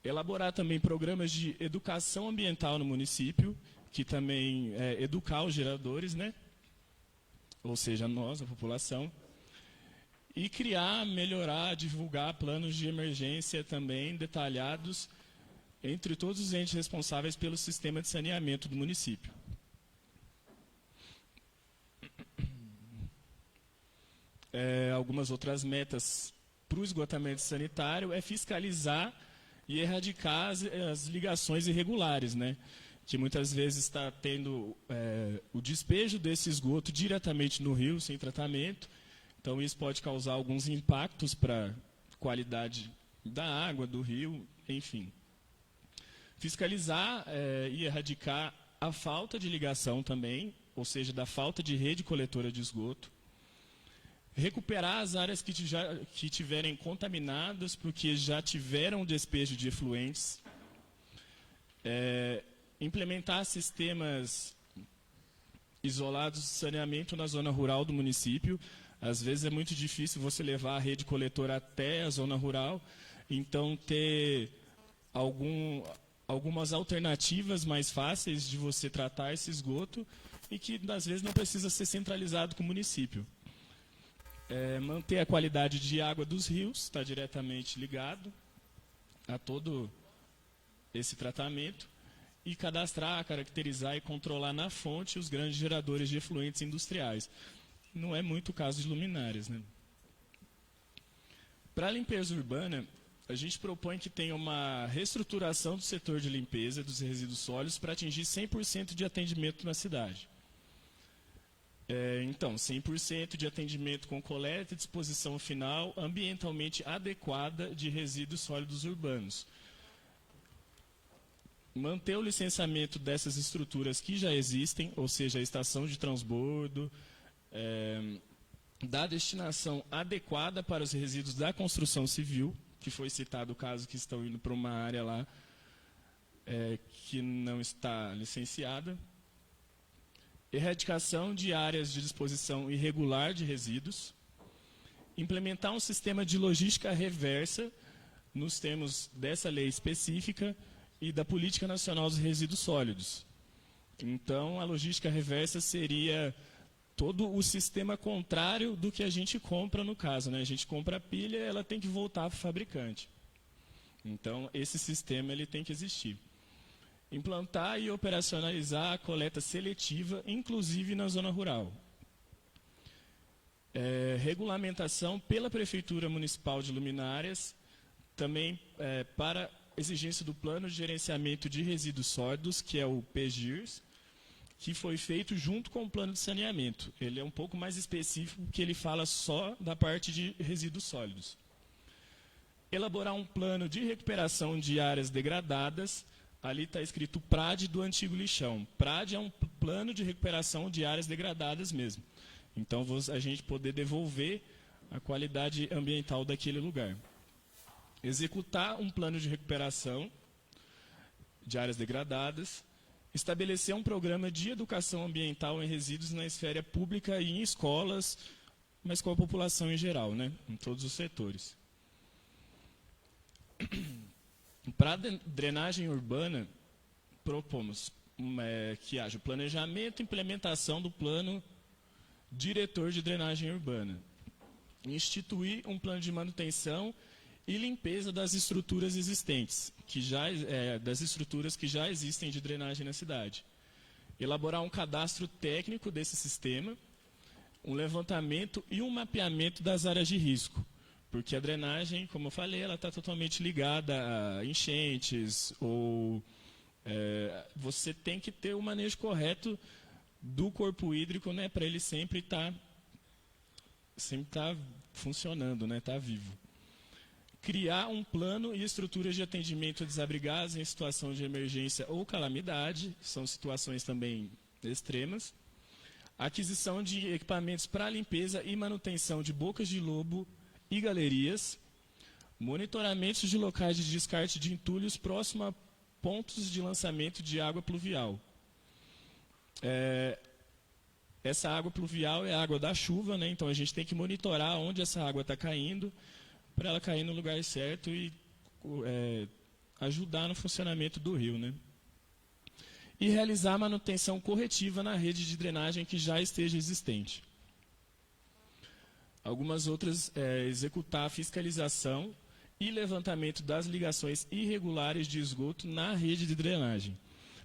elaborar também programas de educação ambiental no município, que também educar os geradores, né, ou seja, nós, a população, e criar, melhorar, divulgar planos de emergência também detalhados entre todos os entes responsáveis pelo sistema de saneamento do município. Algumas outras metas para o esgotamento sanitário é fiscalizar e erradicar as ligações irregulares, né? Que muitas vezes está tendo o despejo desse esgoto diretamente no rio, sem tratamento. Então, isso pode causar alguns impactos para qualidade da água, do rio, enfim. Fiscalizar e erradicar a falta de ligação também, ou seja, da falta de rede coletora de esgoto. Recuperar as áreas que tiverem contaminadas, porque já tiveram despejo de efluentes. Implementar sistemas isolados de saneamento na zona rural do município. Às vezes é muito difícil você levar a rede coletora até a zona rural, então ter algumas alternativas mais fáceis de você tratar esse esgoto e que às vezes não precisa ser centralizado com o município. Manter a qualidade de água dos rios, está diretamente ligado a todo esse tratamento, e cadastrar, caracterizar e controlar na fonte os grandes geradores de efluentes industriais. Não é muito o caso de luminárias, né? Para a limpeza urbana, a gente propõe que tenha uma reestruturação do setor de limpeza dos resíduos sólidos para atingir 100% de atendimento na cidade. Então, 100% de atendimento com coleta e disposição final ambientalmente adequada de resíduos sólidos urbanos. Manter o licenciamento dessas estruturas que já existem, ou seja, a estação de transbordo, da destinação adequada para os resíduos da construção civil, que foi citado o caso que estão indo para uma área lá que não está licenciada. Erradicação de áreas de disposição irregular de resíduos. Implementar um sistema de logística reversa nos termos dessa lei específica e da Política Nacional dos Resíduos Sólidos. Então, a logística reversa seria todo o sistema contrário do que a gente compra no caso, né? A gente compra a pilha, ela tem que voltar para o fabricante. Então, esse sistema ele tem que existir. Implantar e operacionalizar a coleta seletiva, inclusive na zona rural. Regulamentação pela Prefeitura Municipal de Luminárias, também para exigência do Plano de Gerenciamento de Resíduos Sólidos, que é o PGIRS, que foi feito junto com o Plano de Saneamento. Ele é um pouco mais específico, porque ele fala só da parte de resíduos sólidos. Elaborar um plano de recuperação de áreas degradadas. Ali está escrito PRAD do antigo lixão. PRAD é um plano de recuperação de áreas degradadas mesmo. Então, a gente poder devolver a qualidade ambiental daquele lugar. Executar um plano de recuperação de áreas degradadas. Estabelecer um programa de educação ambiental em resíduos na esfera pública e em escolas, mas com a população em geral, né? Em todos os setores. Para a drenagem urbana, propomos que haja planejamento e implementação do plano diretor de drenagem urbana. Instituir um plano de manutenção e limpeza das estruturas existentes, das estruturas que já existem de drenagem na cidade. Elaborar um cadastro técnico desse sistema, um levantamento e um mapeamento das áreas de risco. Porque a drenagem, como eu falei, ela está totalmente ligada a enchentes, ou você tem que ter o manejo correto do corpo hídrico, né, para ele sempre estar funcionando, né, estar vivo. Criar um plano e estruturas de atendimento a desabrigados em situação de emergência ou calamidade, são situações também extremas. Aquisição de equipamentos para limpeza e manutenção de bocas de lobo e galerias. Monitoramentos de locais de descarte de entulhos próximo a pontos de lançamento de água pluvial. Essa água pluvial é a água da chuva, né? Então a gente tem que monitorar onde essa água está caindo, para ela cair no lugar certo e ajudar no funcionamento do rio, né? E realizar a manutenção corretiva na rede de drenagem que já esteja existente. Algumas outras, executar a fiscalização e levantamento das ligações irregulares de esgoto na rede de drenagem.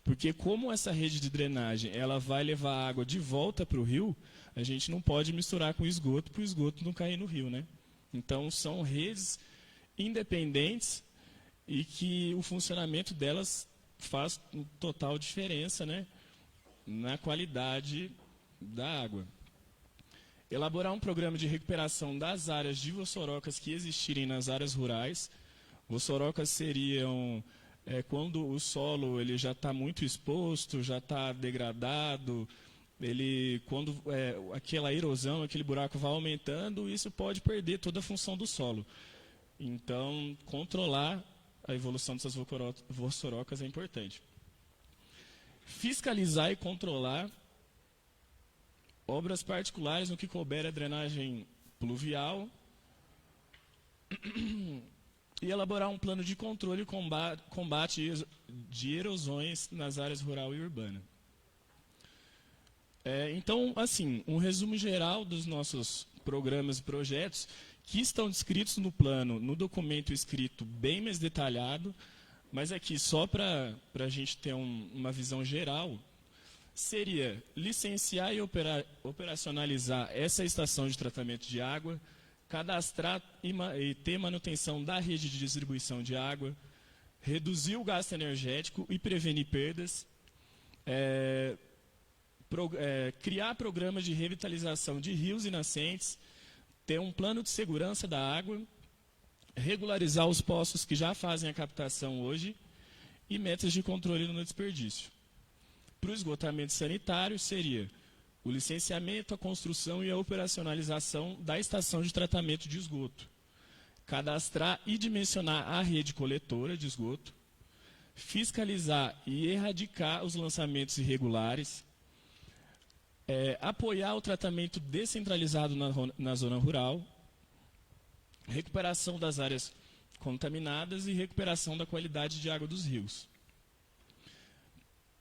Porque como essa rede de drenagem ela vai levar a água de volta para o rio, a gente não pode misturar com o esgoto para o esgoto não cair no rio, né? Então, são redes independentes e que o funcionamento delas faz total diferença, né, na qualidade da água. elaborar um programa de recuperação das áreas de vossorocas que existirem nas áreas rurais. Vossorocas seriam quando o solo ele já está muito exposto, já está degradado, quando aquela erosão, aquele buraco vai aumentando, isso pode perder toda a função do solo. Então, controlar a evolução dessas vossorocas é importante. Fiscalizar e controlar obras particulares no que couber a drenagem pluvial e elaborar um plano de controle e combate de erosões nas áreas rural e urbana. Então, assim, um resumo geral dos nossos programas e projetos que estão descritos no plano, no documento escrito bem mais detalhado, mas aqui só para a gente ter uma visão geral, seria licenciar e operacionalizar essa estação de tratamento de água, cadastrar e ter manutenção da rede de distribuição de água, reduzir o gasto energético e prevenir perdas, criar programas de revitalização de rios e nascentes, ter um plano de segurança da água, regularizar os poços que já fazem a captação hoje e metas de controle no desperdício. Para o esgotamento sanitário, seria o licenciamento, a construção e a operacionalização da estação de tratamento de esgoto, cadastrar e dimensionar a rede coletora de esgoto, fiscalizar e erradicar os lançamentos irregulares, apoiar o tratamento descentralizado na zona rural, recuperação das áreas contaminadas e recuperação da qualidade de água dos rios.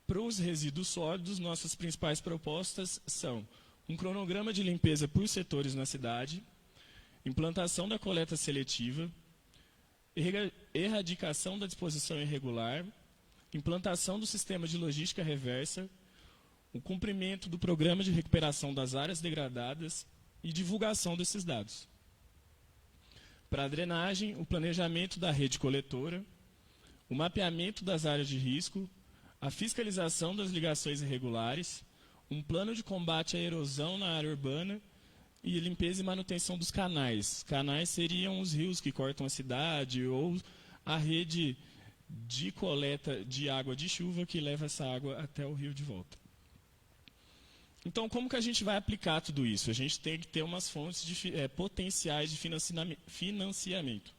Para os resíduos sólidos, nossas principais propostas são um cronograma de limpeza por setores na cidade, implantação da coleta seletiva, erradicação da disposição irregular, implantação do sistema de logística reversa, o cumprimento do programa de recuperação das áreas degradadas e divulgação desses dados. Para a drenagem, o planejamento da rede coletora, o mapeamento das áreas de risco, a fiscalização das ligações irregulares, um plano de combate à erosão na área urbana e limpeza e manutenção dos canais. Canais seriam os rios que cortam a cidade ou a rede de coleta de água de chuva que leva essa água até o rio de volta. Então, como que a gente vai aplicar tudo isso? A gente tem que ter umas fontes potenciais de financiamento.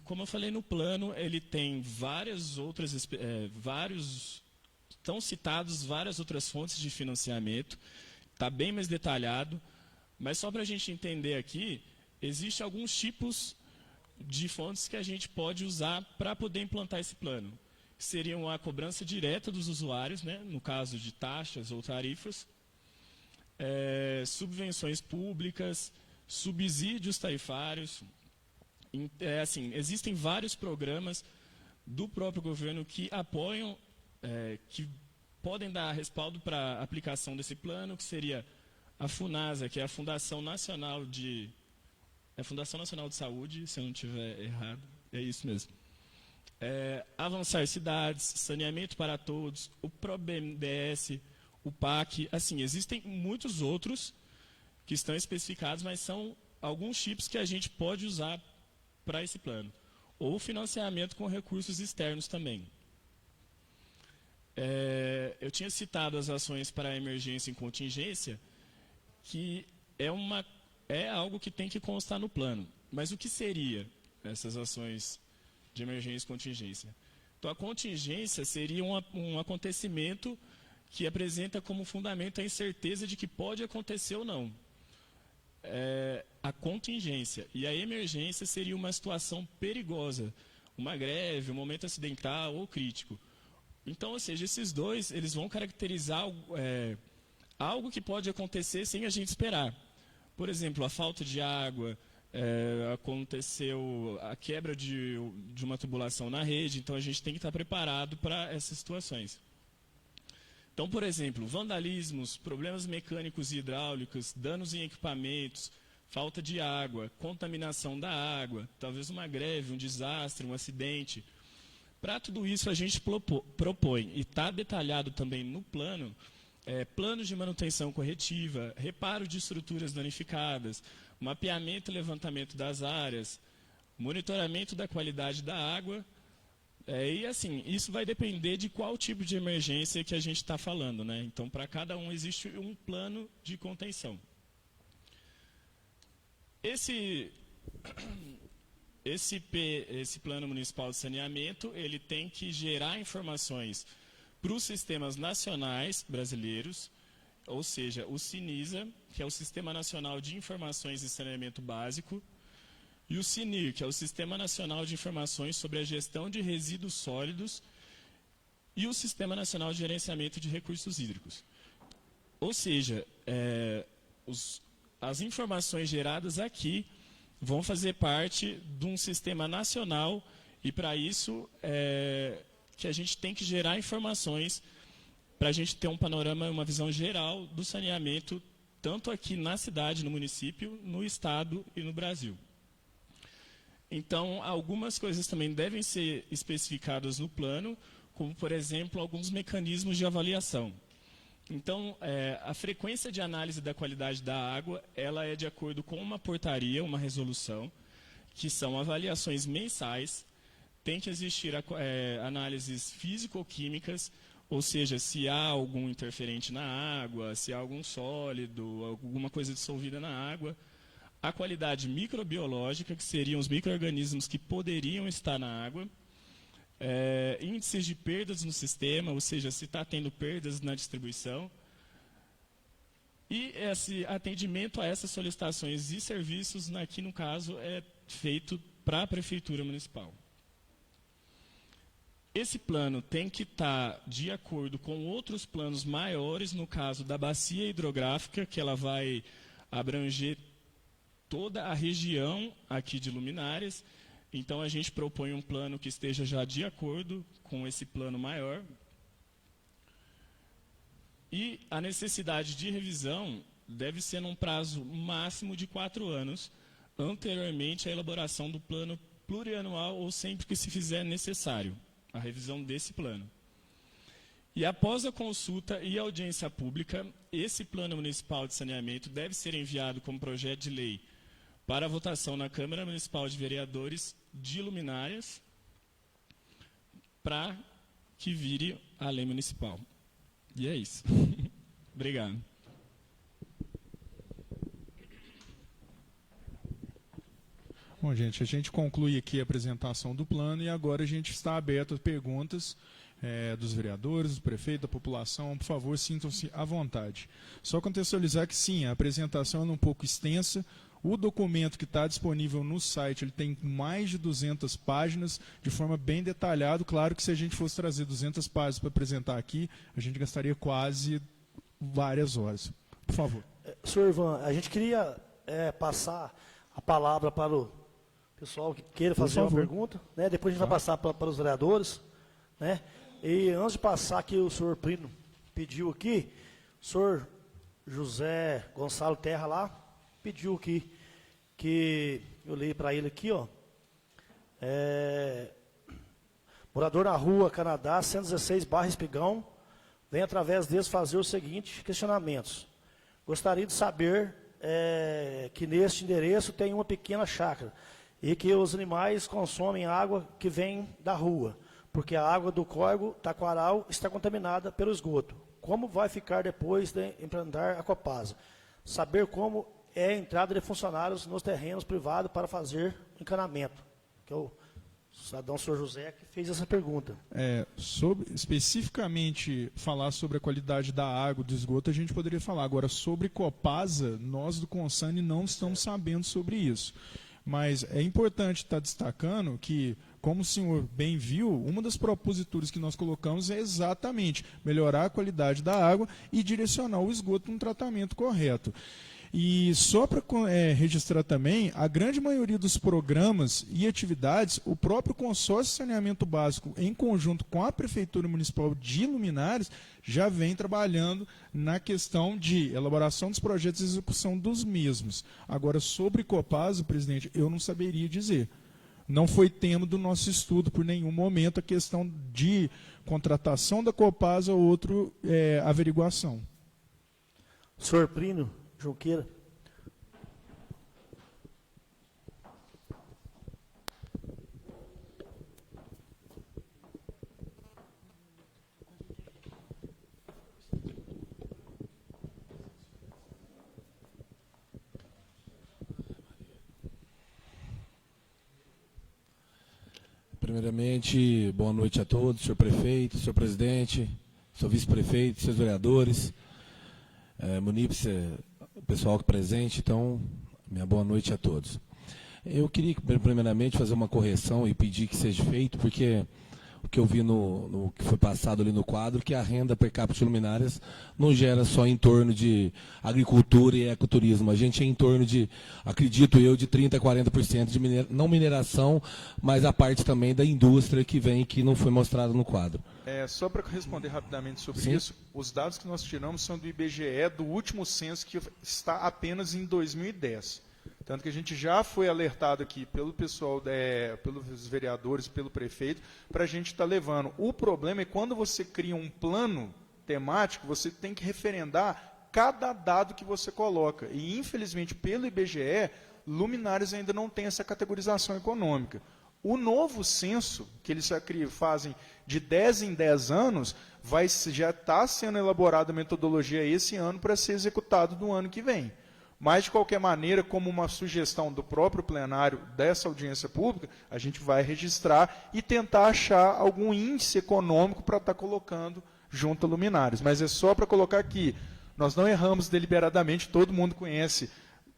Como eu falei no plano, ele tem várias outras, estão citados várias outras fontes de financiamento, está bem mais detalhado, mas só para a gente entender aqui, existem alguns tipos de fontes que a gente pode usar para poder implantar esse plano. Seriam a cobrança direta dos usuários, né, no caso de taxas ou tarifas, subvenções públicas, subsídios tarifários. Assim, existem vários programas do próprio governo que apoiam, que podem dar respaldo para a aplicação desse plano, que seria a FUNASA, que é a Fundação Nacional de Saúde, se eu não estiver errado, é isso mesmo. Avançar Cidades, Saneamento para Todos, o ProBNDES, o PAC, assim, existem muitos outros que estão especificados, mas são alguns chips que a gente pode usar para esse plano. Ou financiamento com recursos externos também. Eu tinha citado as ações para emergência e contingência, que é algo que tem que constar no plano. Mas o que seria essas ações de emergência e contingência? Então, a contingência seria um acontecimento que apresenta como fundamento a incerteza de que pode acontecer ou não. A contingência. E a emergência seria uma situação perigosa, uma greve, um momento acidental ou crítico. Então, ou seja, esses dois eles vão caracterizar algo que pode acontecer sem a gente esperar. Por exemplo, a falta de água, aconteceu a quebra de uma tubulação na rede, então a gente tem que estar preparado para essas situações. Então, por exemplo, vandalismos, problemas mecânicos e hidráulicos, danos em equipamentos, falta de água, contaminação da água, talvez uma greve, um desastre, um acidente. Para tudo isso a gente propõe, e está detalhado também no plano, planos de manutenção corretiva, reparo de estruturas danificadas, mapeamento e levantamento das áreas, monitoramento da qualidade da água. E assim, isso vai depender de qual tipo de emergência que a gente está falando, né? Então, para cada um existe um plano de contenção. Esse plano municipal de saneamento, ele tem que gerar informações para os sistemas nacionais brasileiros, ou seja, o SINISA, que é o Sistema Nacional de Informações e Saneamento Básico, e o SINIR, que é o Sistema Nacional de Informações sobre a Gestão de Resíduos Sólidos, e o Sistema Nacional de Gerenciamento de Recursos Hídricos. Ou seja, as informações geradas aqui vão fazer parte de um sistema nacional, e para isso que a gente tem que gerar informações para a gente ter um panorama, uma visão geral do saneamento, tanto aqui na cidade, no município, no estado e no Brasil. Então, algumas coisas também devem ser especificadas no plano, como, por exemplo, alguns mecanismos de avaliação. Então, a frequência de análise da qualidade da água, ela é de acordo com uma portaria, uma resolução, que são avaliações mensais. Tem que existir análises físico-químicas, ou seja, se há algum interferente na água, se há algum sólido, alguma coisa dissolvida na água. A qualidade microbiológica, que seriam os micro-organismos que poderiam estar na água. Índices de perdas no sistema, ou seja, se está tendo perdas na distribuição. E esse atendimento a essas solicitações e serviços, aqui no caso, é feito para a Prefeitura Municipal. Esse plano tem que estar de acordo com outros planos maiores, no caso da bacia hidrográfica, que ela vai abranger toda a região aqui de Luminárias. Então, a gente propõe um plano que esteja já de acordo com esse plano maior. E a necessidade de revisão deve ser num prazo máximo de 4 anos, anteriormente à elaboração do plano plurianual ou sempre que se fizer necessário, a revisão desse plano. E após a consulta e audiência pública, esse plano municipal de saneamento deve ser enviado como projeto de lei para votação na Câmara Municipal de Vereadores de Luminárias, para que vire a lei municipal. E é isso. Obrigado. Bom, gente, a gente conclui aqui a apresentação do plano e agora a gente está aberto a perguntas dos vereadores, do prefeito, da população. Por favor, sintam-se à vontade. Só contextualizar que sim, a apresentação é um pouco extensa. O documento que está disponível no site, ele tem mais de 200 páginas, de forma bem detalhada. Claro que se a gente fosse trazer 200 páginas para apresentar aqui, a gente gastaria quase várias horas. Por favor. Senhor Ivan, a gente queria passar a palavra para o pessoal que queira fazer uma pergunta, né? Depois a gente vai passar para os vereadores, né? E antes de passar aqui, o senhor Plínio pediu aqui, o senhor José Gonçalo Terra lá, pediu aqui, que eu li para ele aqui, ó, morador na rua Canadá, 116, Barra Espigão, vem através deles fazer os seguintes questionamentos. Gostaria de saber que neste endereço tem uma pequena chácara e que os animais consomem água que vem da rua, porque a água do córrego Taquaral está contaminada pelo esgoto. Como vai ficar depois de implantar a Copasa? Saber como é a entrada de funcionários nos terrenos privados para fazer encanamento. Que é o cidadão senhor José que fez essa pergunta. Especificamente falar sobre a qualidade da água, do esgoto, a gente poderia falar. Agora, sobre Copasa, nós do Consane não estamos sabendo sobre isso. Mas é importante estar destacando que, como o senhor bem viu, uma das proposituras que nós colocamos é exatamente melhorar a qualidade da água e direcionar o esgoto para um tratamento correto. E só para registrar também, a grande maioria dos programas e atividades, o próprio consórcio de saneamento básico, em conjunto com a Prefeitura Municipal de Luminárias, já vem trabalhando na questão de elaboração dos projetos e execução dos mesmos. Agora, sobre Copasa, presidente, eu não saberia dizer. Não foi tema do nosso estudo por nenhum momento a questão de contratação da Copasa ou outra averiguação. Senhor Plínio Junqueira. Primeiramente, boa noite a todos, senhor prefeito, senhor presidente, senhor vice-prefeito, senhores vereadores, munícipe, pessoal que presente, então, minha boa noite a todos. Eu queria, primeiramente, fazer uma correção e pedir que seja feito, porque o que eu vi no que foi passado ali no quadro, que a renda per capita de luminárias não gera só em torno de agricultura e ecoturismo. A gente é em torno de, acredito eu, de 30% a 40% de não mineração, mas a parte também da indústria que vem, que não foi mostrado no quadro. Só para responder rapidamente sobre Sim. isso, os dados que nós tiramos são do IBGE, do último censo, que está apenas em 2010. Tanto que a gente já foi alertado aqui pelo pessoal, pelos vereadores, pelo prefeito, para a gente estar levando. O problema é quando você cria um plano temático, você tem que referendar cada dado que você coloca. E, infelizmente, pelo IBGE, luminárias ainda não tem essa categorização econômica. O novo censo, que eles fazem de 10 em 10 anos, já está sendo elaborada a metodologia esse ano para ser executado no ano que vem. Mas, de qualquer maneira, como uma sugestão do próprio plenário dessa audiência pública, a gente vai registrar e tentar achar algum índice econômico para estar colocando junto a luminárias. Mas é só para colocar aqui, nós não erramos deliberadamente, todo mundo conhece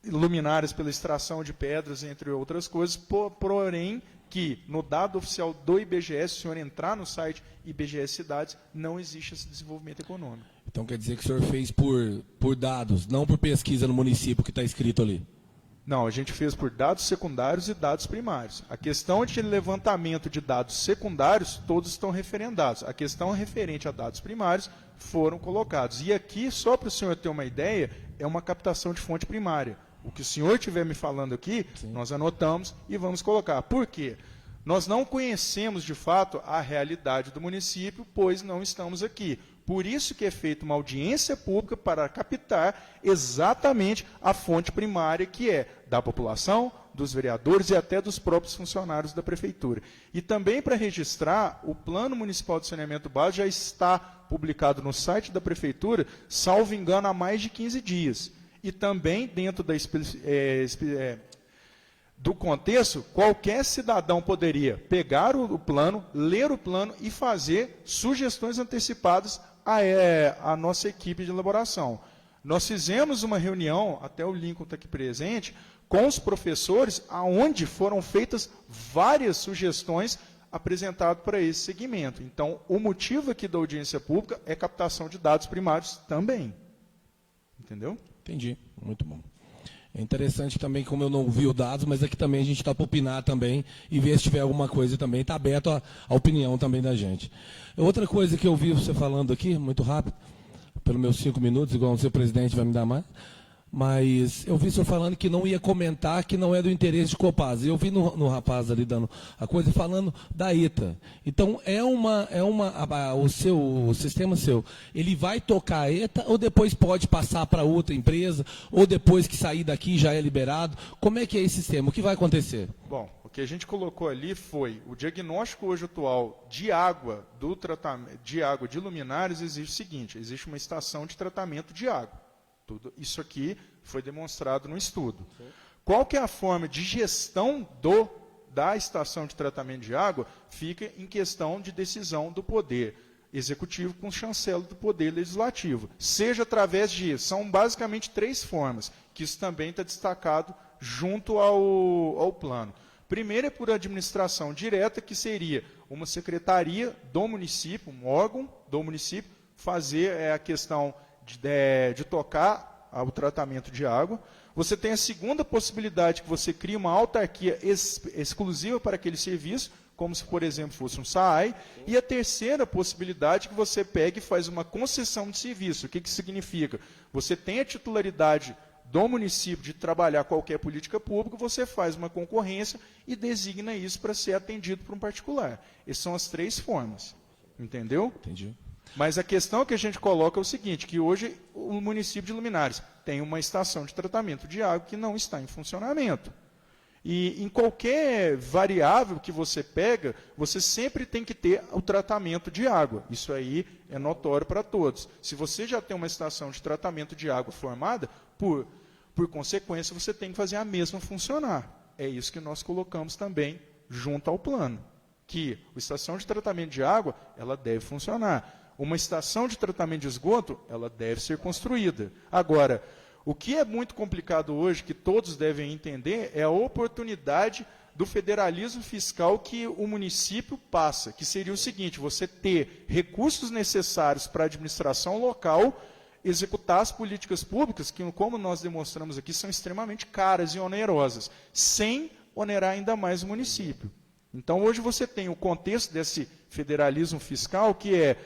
luminárias pela extração de pedras, entre outras coisas, porém que no dado oficial do IBGE, se o senhor entrar no site IBGE Cidades, não existe esse desenvolvimento econômico. Então quer dizer que o senhor fez por dados, não por pesquisa no município que está escrito ali? Não, a gente fez por dados secundários e dados primários. A questão de levantamento de dados secundários, todos estão referendados. A questão referente a dados primários foram colocados. E aqui, só para o senhor ter uma ideia, é uma captação de fonte primária. O que o senhor estiver me falando aqui, sim, nós anotamos e vamos colocar. Por quê? Nós não conhecemos, de fato, a realidade do município, pois não estamos aqui. Por isso que é feita uma audiência pública para captar exatamente a fonte primária, que é da população, dos vereadores e até dos próprios funcionários da prefeitura. E também para registrar, o Plano Municipal de Saneamento Básico já está publicado no site da prefeitura, salvo engano, há mais de 15 dias. E também, dentro do contexto, qualquer cidadão poderia pegar o plano, ler o plano e fazer sugestões antecipadas à nossa equipe de elaboração. Nós fizemos uma reunião, até o Lincoln está aqui presente, com os professores, onde foram feitas várias sugestões apresentadas para esse segmento. Então, o motivo aqui da audiência pública é captação de dados primários também. Entendeu? Entendi, muito bom. É interessante também, como eu não vi os dados, mas aqui também a gente está para opinar também e ver se tiver alguma coisa também. Está aberto a opinião também da gente. Outra coisa que eu vi você falando aqui, muito rápido, pelos meus 5 minutos, igual o seu presidente vai me dar mais, mas eu vi o senhor falando que não ia comentar, que não é do interesse de Copasa. Eu vi no rapaz ali dando a coisa, falando da ETA. Então, o sistema seu, ele vai tocar a ETA ou depois pode passar para outra empresa, ou depois que sair daqui já é liberado? Como é que é esse sistema? O que vai acontecer? Bom, o que a gente colocou ali foi o diagnóstico hoje atual de água, do tratamento de água de luminárias, existe o seguinte, existe uma estação de tratamento de água. Tudo isso aqui foi demonstrado no estudo. Sim. Qual que é a forma de gestão da estação de tratamento de água? Fica em questão de decisão do Poder Executivo com o chancela do Poder Legislativo. Seja através são basicamente 3 formas, que isso também está destacado junto ao plano. Primeiro é por administração direta, que seria uma secretaria do município, um órgão do município, fazer a questão de tocar o tratamento de água. Você tem a segunda possibilidade, que você cria uma autarquia exclusiva para aquele serviço, como se, por exemplo, fosse um SAAI. E a terceira possibilidade, que você pega e faz uma concessão de serviço. O que significa? Você tem a titularidade do município de trabalhar qualquer política pública, você faz uma concorrência e designa isso para ser atendido por um particular. Essas são as 3 formas. Entendeu? Entendi. Mas a questão que a gente coloca é o seguinte, que hoje o município de Luminárias tem uma estação de tratamento de água que não está em funcionamento. E em qualquer variável que você pega, você sempre tem que ter o tratamento de água. Isso aí é notório para todos. Se você já tem uma estação de tratamento de água formada, por consequência, você tem que fazer a mesma funcionar. É isso que nós colocamos também junto ao plano. Que a estação de tratamento de água, ela deve funcionar. Uma estação de tratamento de esgoto, ela deve ser construída. Agora, o que é muito complicado hoje, que todos devem entender, é a oportunidade do federalismo fiscal que o município passa, que seria o seguinte, você ter recursos necessários para a administração local, executar as políticas públicas, que, como nós demonstramos aqui, são extremamente caras e onerosas, sem onerar ainda mais o município. Então, hoje você tem o contexto desse federalismo fiscal, que é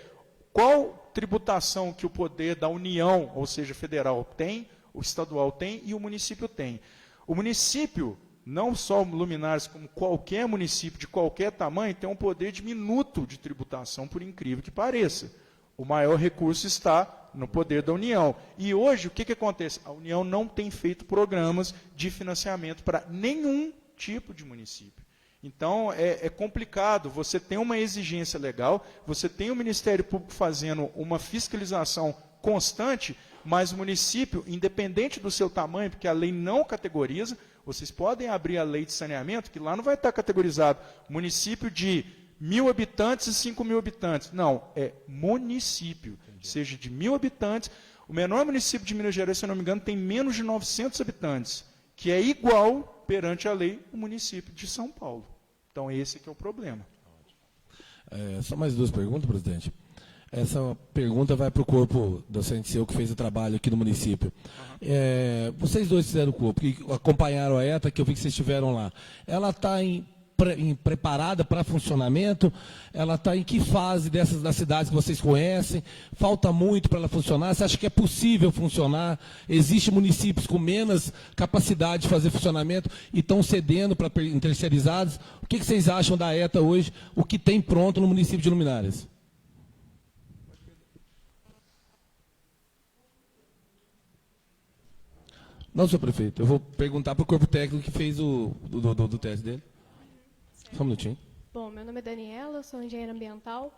qual tributação que o poder da União, ou seja, federal, tem, o estadual tem e o município tem. O município, não só Luminárias, como qualquer município de qualquer tamanho, tem um poder diminuto de tributação, por incrível que pareça. O maior recurso está no poder da União. E hoje, o que acontece? A União não tem feito programas de financiamento para nenhum tipo de município. Então, é complicado, você tem uma exigência legal, você tem o Ministério Público fazendo uma fiscalização constante, mas o município, independente do seu tamanho, porque a lei não categoriza, vocês podem abrir a lei de saneamento, que lá não vai estar categorizado município de 1.000 habitantes e 5.000 habitantes. Não, é município, seja de 1.000 habitantes. O menor município de Minas Gerais, se eu não me engano, tem menos de 900 habitantes, que é igual, perante a lei, o município de São Paulo. Então, esse que é o problema. Só mais duas perguntas, presidente. Essa pergunta vai para o corpo docente seu que fez o trabalho aqui no município. Vocês dois fizeram o corpo, que acompanharam a ETA, que eu vi que vocês estiveram lá. Ela está preparada para funcionamento? Ela está em que fase dessas das cidades que vocês conhecem? Falta muito para ela funcionar? Você acha que é possível funcionar? Existem municípios com menos capacidade de fazer funcionamento e estão cedendo para terceirizados? O que vocês acham da ETA hoje, o que tem pronto no município de Luminárias? Não, senhor prefeito, eu vou perguntar para o corpo técnico que fez do teste dele. Só um minutinho. Bom, meu nome é Daniela, eu sou engenheira ambiental.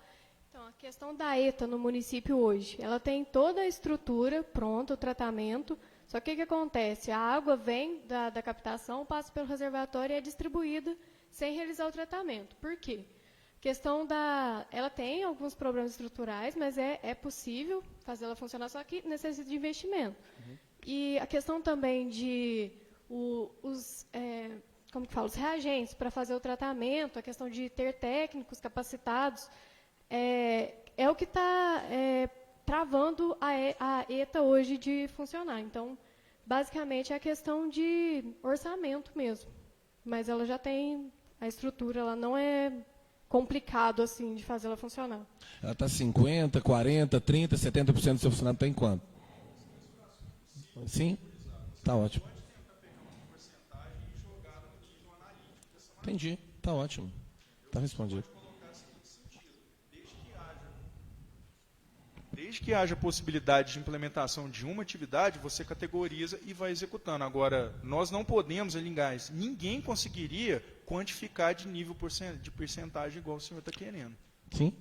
Então, a questão da ETA no município hoje, ela tem toda a estrutura pronta, o tratamento, só que o que acontece? A água vem da captação, passa pelo reservatório e é distribuída sem realizar o tratamento. Por quê? Ela tem alguns problemas estruturais, mas é possível fazer ela funcionar, só que necessita de investimento. E a questão também de os reagentes para fazer o tratamento, a questão de ter técnicos capacitados, é o que está travando a ETA hoje de funcionar. Então, basicamente, é a questão de orçamento mesmo. Mas ela já tem a estrutura, ela não é complicado assim de fazer ela funcionar. Ela está 50%, 40%, 30%, 70% do seu funcionamento está em quanto? Sim? Está ótimo. Entendi, está ótimo. Está respondido. Desde que haja possibilidade de implementação de uma atividade, você categoriza e vai executando. Agora, nós não podemos, Elingás, ninguém conseguiria quantificar de nível de percentagem igual o senhor está querendo. Sim?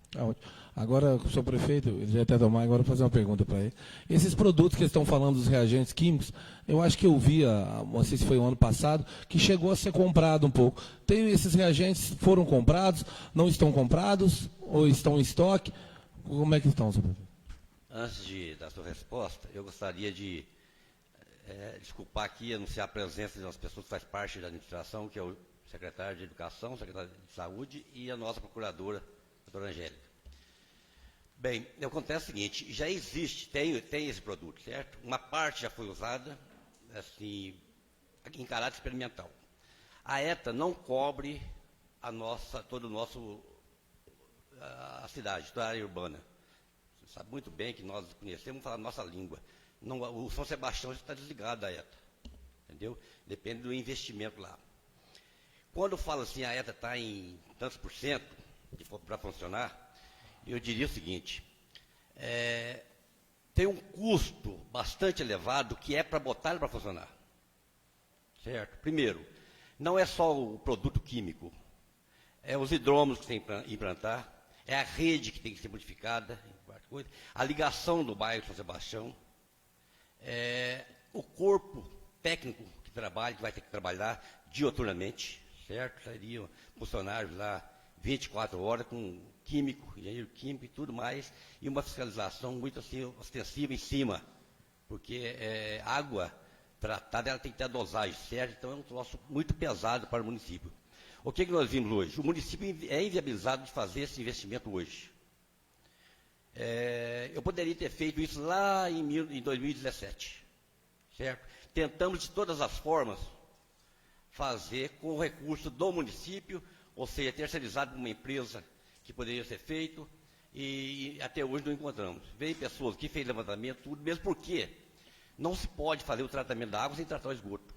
Tá ótimo. Agora, o senhor prefeito, ele já até tomar, agora eu vou fazer uma pergunta para ele. Esses produtos que estão falando dos reagentes químicos, eu acho que eu vi, não sei se foi o ano passado, que chegou a ser comprado um pouco. Esses reagentes foram comprados, não estão comprados, ou estão em estoque? Como é que estão, senhor prefeito? Antes da sua resposta, eu gostaria de desculpar aqui e anunciar a presença de umas pessoas que fazem parte da administração, que é o secretário de Educação, o secretário de Saúde e a nossa procuradora, a doutora Angélica. Bem, acontece o seguinte, já existe, tem esse produto, certo? Uma parte já foi usada, assim, em caráter experimental. A ETA não cobre a cidade, toda a área urbana. Você sabe muito bem que nós conhecemos falar a nossa língua. Não, o São Sebastião está desligado da ETA, entendeu? Depende do investimento lá. Quando eu falo assim, a ETA está em tantos por cento para funcionar, eu diria o seguinte, tem um custo bastante elevado que é para botar ele para funcionar. Certo? Primeiro, não é só o produto químico, é os hidrômetros que tem que implantar, é a rede que tem que ser modificada, a ligação do bairro São Sebastião, o corpo técnico que trabalha, que vai ter que trabalhar dioturnamente, certo? Seriam funcionários lá 24 horas com químico, engenheiro químico e tudo mais, e uma fiscalização muito assim, ostensiva em cima, porque água tratada ela tem que ter a dosagem certa, então é um troço muito pesado para o município. O que nós vimos hoje? O município é inviabilizado de fazer esse investimento hoje. Eu poderia ter feito isso lá em 2017, certo? Tentamos de todas as formas fazer com o recurso do município, ou seja, terceirizado por uma empresa que poderia ser feito, e até hoje não encontramos. Veio pessoas que fez levantamento, tudo, mesmo porque não se pode fazer o tratamento da água sem tratar o esgoto.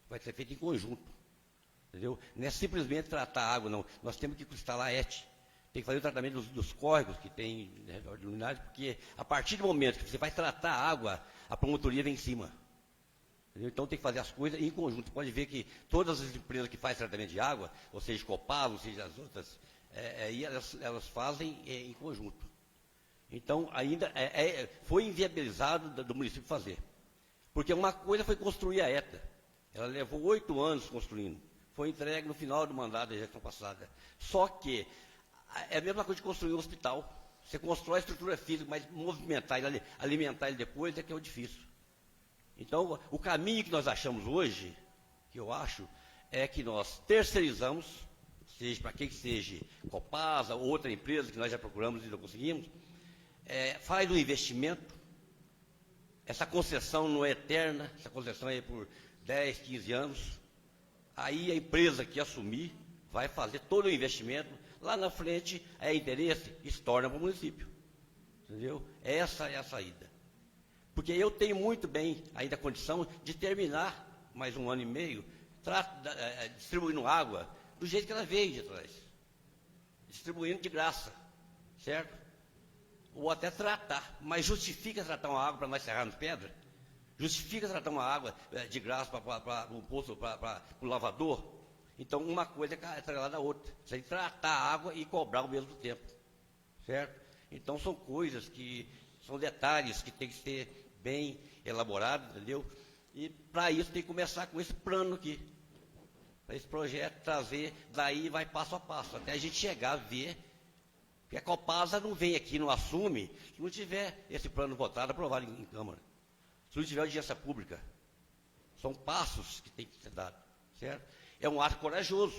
Vai ser feito em conjunto. Entendeu? Não é simplesmente tratar a água, não. Nós temos que instalar ET. Tem que fazer o tratamento dos córregos que tem de luminares, porque a partir do momento que você vai tratar a água, a promotoria vem em cima. Entendeu? Então tem que fazer as coisas em conjunto. Você pode ver que todas as empresas que fazem tratamento de água, ou seja, Copasa, ou seja, as outras, elas fazem em conjunto. Então, ainda foi inviabilizado do município fazer. Porque uma coisa foi construir a ETA. Ela levou 8 anos construindo. Foi entregue no final do mandato da gestão passada. Só que é a mesma coisa de construir um hospital. Você constrói a estrutura física, mas movimentar ele, alimentar ele depois é que é o difícil. Então, o caminho que nós achamos hoje, que eu acho, é que nós terceirizamos, seja para quem que seja, Copasa ou outra empresa que nós já procuramos e não conseguimos, faz um investimento. Essa concessão não é eterna, essa concessão é por 10, 15 anos. Aí a empresa que assumir vai fazer todo o investimento. Lá na frente, interesse, estorna para o município. Entendeu? Essa é a saída. Porque eu tenho muito bem ainda a condição de terminar mais 1 ano e meio distribuindo água do jeito que ela veio de trás. Distribuindo de graça. Certo? Ou até tratar. Mas justifica tratar uma água para nós serrarmos pedra? Justifica tratar uma água de graça para um poço, para o lavador? Então, uma coisa é atrelada à outra. Você tem que tratar a água e cobrar ao mesmo tempo. Certo? Então, são coisas que são detalhes que tem que ser bem elaborados, entendeu? E, para isso, tem que começar com esse plano aqui. Para esse projeto trazer, daí vai passo a passo, até a gente chegar a ver. Porque a Copasa não vem aqui, não assume, se não tiver esse plano votado, aprovado em Câmara. Se não tiver audiência pública. São passos que tem que ser dados, certo? É um ato corajoso.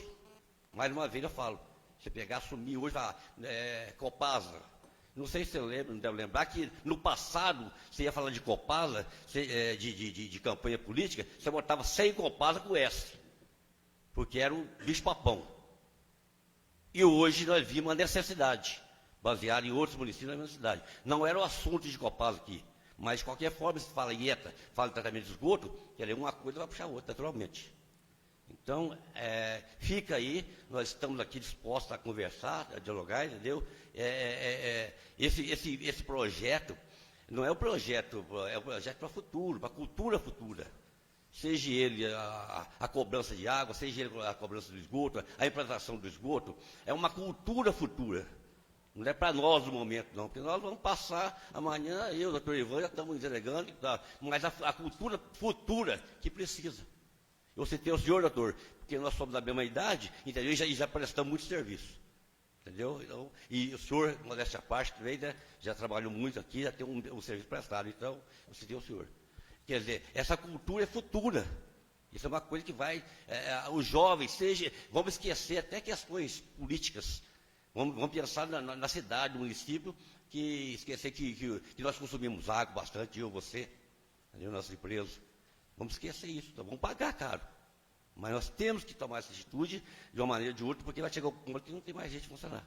Mais uma vez eu falo, você pegar, assumir hoje, falar, Copasa. Não sei se você lembra, não deve lembrar, que no passado, você ia falar de Copasa, de campanha política, você botava 100 Copasa com S. Porque era um bicho-papão. E hoje nós vimos a necessidade, baseada em outros municípios da mesma cidade. Não era o assunto de Copasa aqui. Mas, de qualquer forma, se fala em ETA, fala em tratamento de esgoto, quer dizer, uma coisa vai puxar a outra, naturalmente. Então, fica aí, nós estamos aqui dispostos a conversar, a dialogar, entendeu? Esse projeto, não é um projeto, é um projeto para o futuro, para a cultura futura. Seja ele a cobrança de água, seja ele a cobrança do esgoto, a implantação do esgoto, é uma cultura futura. Não é para nós no momento, não, porque nós vamos passar amanhã, eu, doutor Ivan, já estamos entregando, tá, mas a cultura futura que precisa. Eu citei o senhor, doutor, porque nós somos da mesma idade, entendeu? E já prestamos muito serviço. Entendeu? Então, e o senhor, modéstia à parte, também, né, já trabalhou muito aqui, já tem um serviço prestado, então eu citei o senhor. Quer dizer, essa cultura é futura. Isso é uma coisa que vai, os jovens, vamos esquecer até questões políticas. Vamos pensar na cidade, no município, que esquecer que nós consumimos água bastante, eu, você, nossas empresas. Vamos esquecer isso, então vamos pagar caro. Mas nós temos que tomar essa atitude de uma maneira ou de outra, porque vai chegar um ponto que não tem mais jeito de funcionar.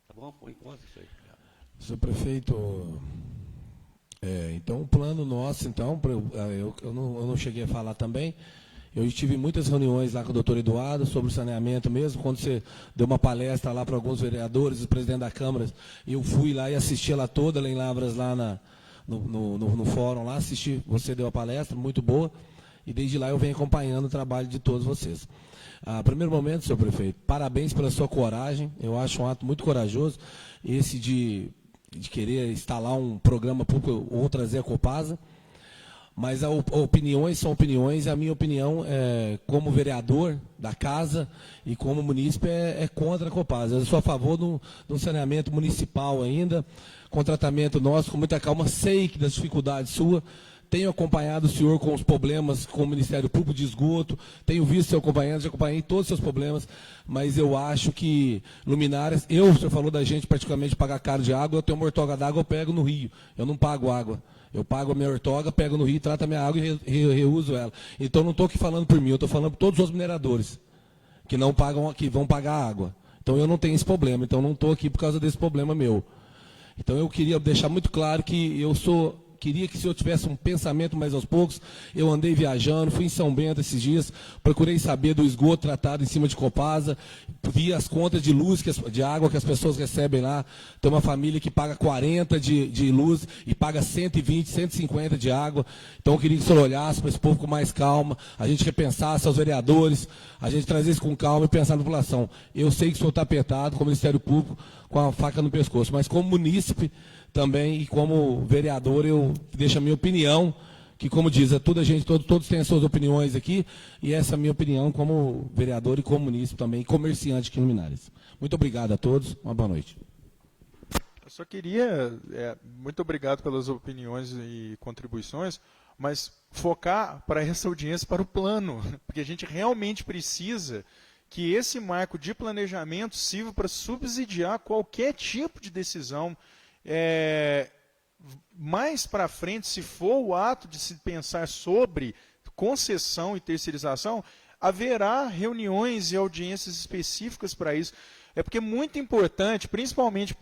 Tá bom? Por enquanto, isso aí. Senhor prefeito, então o plano nosso, então, eu não cheguei a falar também, Eu tive muitas reuniões lá com o doutor Eduardo sobre o saneamento mesmo, quando você deu uma palestra lá para alguns vereadores, o presidente da Câmara, eu fui lá e assisti ela toda lá em Lavras, lá no fórum, lá assisti, você deu a palestra, muito boa, e desde lá eu venho acompanhando o trabalho de todos vocês. Primeiro momento, senhor prefeito, parabéns pela sua coragem, eu acho um ato muito corajoso, esse de querer instalar um programa público ou trazer a Copasa, mas opiniões são opiniões, e a minha opinião, como vereador da casa e como munícipe, é contra a Copasa. Eu sou a favor do saneamento municipal ainda, com tratamento nosso, com muita calma. Sei que das dificuldades suas, tenho acompanhado o senhor com os problemas com o Ministério Público de esgoto, tenho visto seu acompanhando, já acompanhei todos os seus problemas, mas eu acho que luminárias, o senhor falou da gente praticamente pagar caro de água, eu tenho uma ortoga d'água, eu pego no rio, eu não pago água. Eu pago a minha ortoga, pego no rio, trato a minha água e reuso ela. Então não estou aqui falando por mim, eu estou falando por todos os mineradores que não pagam, que vão pagar água. Então eu não tenho esse problema, então não estou aqui por causa desse problema meu. Então eu queria deixar muito claro que queria que se eu tivesse um pensamento mais aos poucos, eu andei viajando, fui em São Bento esses dias, procurei saber do esgoto tratado em cima de Copasa, vi as contas de luz, de água que as pessoas recebem lá. Tem uma família que paga 40 de luz e paga 120, 150 de água. Então eu queria que o senhor olhasse para esse povo com mais calma, a gente repensasse aos vereadores, a gente trazer isso com calma e pensar na população. Eu sei que o senhor está apertado, como Ministério Público, com a faca no pescoço, mas como munícipe também e como vereador, eu deixo a minha opinião, que como diz, todos têm as suas opiniões aqui, e essa é a minha opinião como vereador e como munícipe também, e comerciante aqui em Luminárias. Muito obrigado a todos, uma boa noite. Eu só queria, muito obrigado pelas opiniões e contribuições, mas focar para essa audiência para o plano, porque a gente realmente precisa que esse marco de planejamento sirva para subsidiar qualquer tipo de decisão. Mais para frente, se for o ato de se pensar sobre concessão e terceirização, haverá reuniões e audiências específicas para isso. É porque é muito importante, principalmente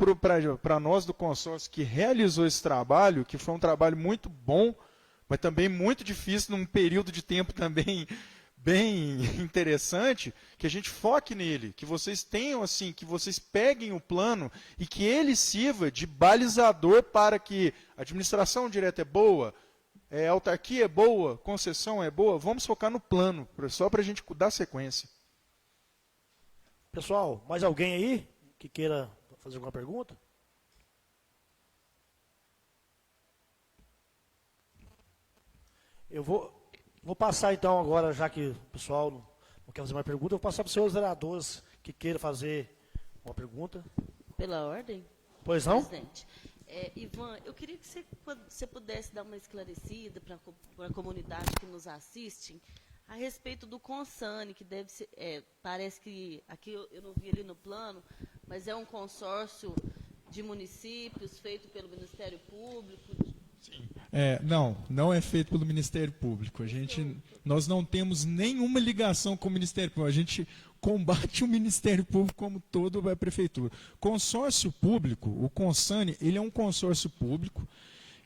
para nós do consórcio que realizou esse trabalho, que foi um trabalho muito bom, mas também muito difícil, num período de tempo também bem interessante, que a gente foque nele, que vocês tenham assim, que vocês peguem o plano e que ele sirva de balizador para que a administração direta é boa, a autarquia é boa, concessão é boa. Vamos focar no plano, só para a gente dar sequência. Pessoal, mais alguém aí que queira fazer alguma pergunta? Eu vou passar então agora, já que o pessoal não quer fazer mais pergunta, eu vou passar para os senhores vereadores que queiram fazer uma pergunta. Pela ordem? Pois não? Presidente. Ivan, eu queria que você pudesse dar uma esclarecida para a comunidade que nos assiste a respeito do Consane, que deve ser, parece que, aqui eu não vi ali no plano, mas é um consórcio de municípios feito pelo Ministério Público. Sim. Não é feito pelo Ministério Público. Nós não temos nenhuma ligação com o Ministério Público. A gente combate o Ministério Público como todo a Prefeitura. Consórcio público, o Consane, ele é um consórcio público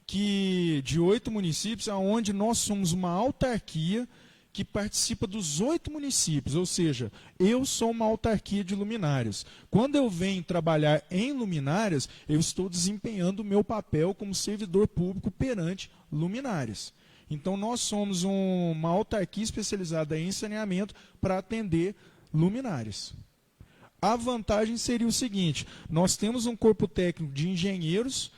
de 8 municípios, onde nós somos uma autarquia que participa dos 8 municípios, ou seja, eu sou uma autarquia de Luminárias. Quando eu venho trabalhar em Luminárias, eu estou desempenhando o meu papel como servidor público perante Luminárias. Então, nós somos uma autarquia especializada em saneamento para atender Luminárias. A vantagem seria o seguinte: nós temos um corpo técnico de engenheiros